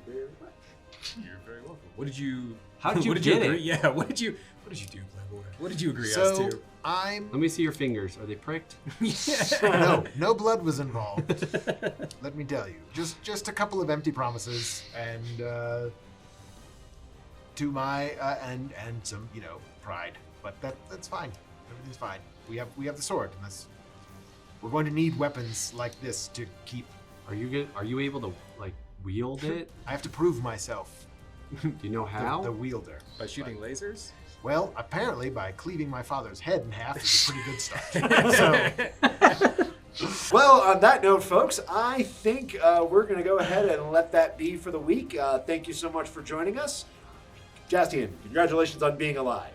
you very much. You're very welcome. What did you... How did you what get agree? it? Yeah, what did you do, Playboy? What did you agree So us to? I'm... Let me see your fingers. Are they pricked? No blood was involved. Let me tell you, just a couple of empty promises, and to my and some pride, but that's fine. Everything's fine. We have the sword, and we're going to need weapons like this to keep. Are you able to like wield it? I have to prove myself Do you know how? the wielder. By shooting lasers? Well, apparently by cleaving my father's head in half is a pretty good start. So. Well, on that note, folks, I think we're going to go ahead and let that be for the week. Thank you so much for joining us. Jaastien, congratulations on being alive.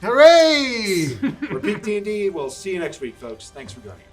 Hooray! We're PeakD&D. We'll see you next week, folks. Thanks for joining us.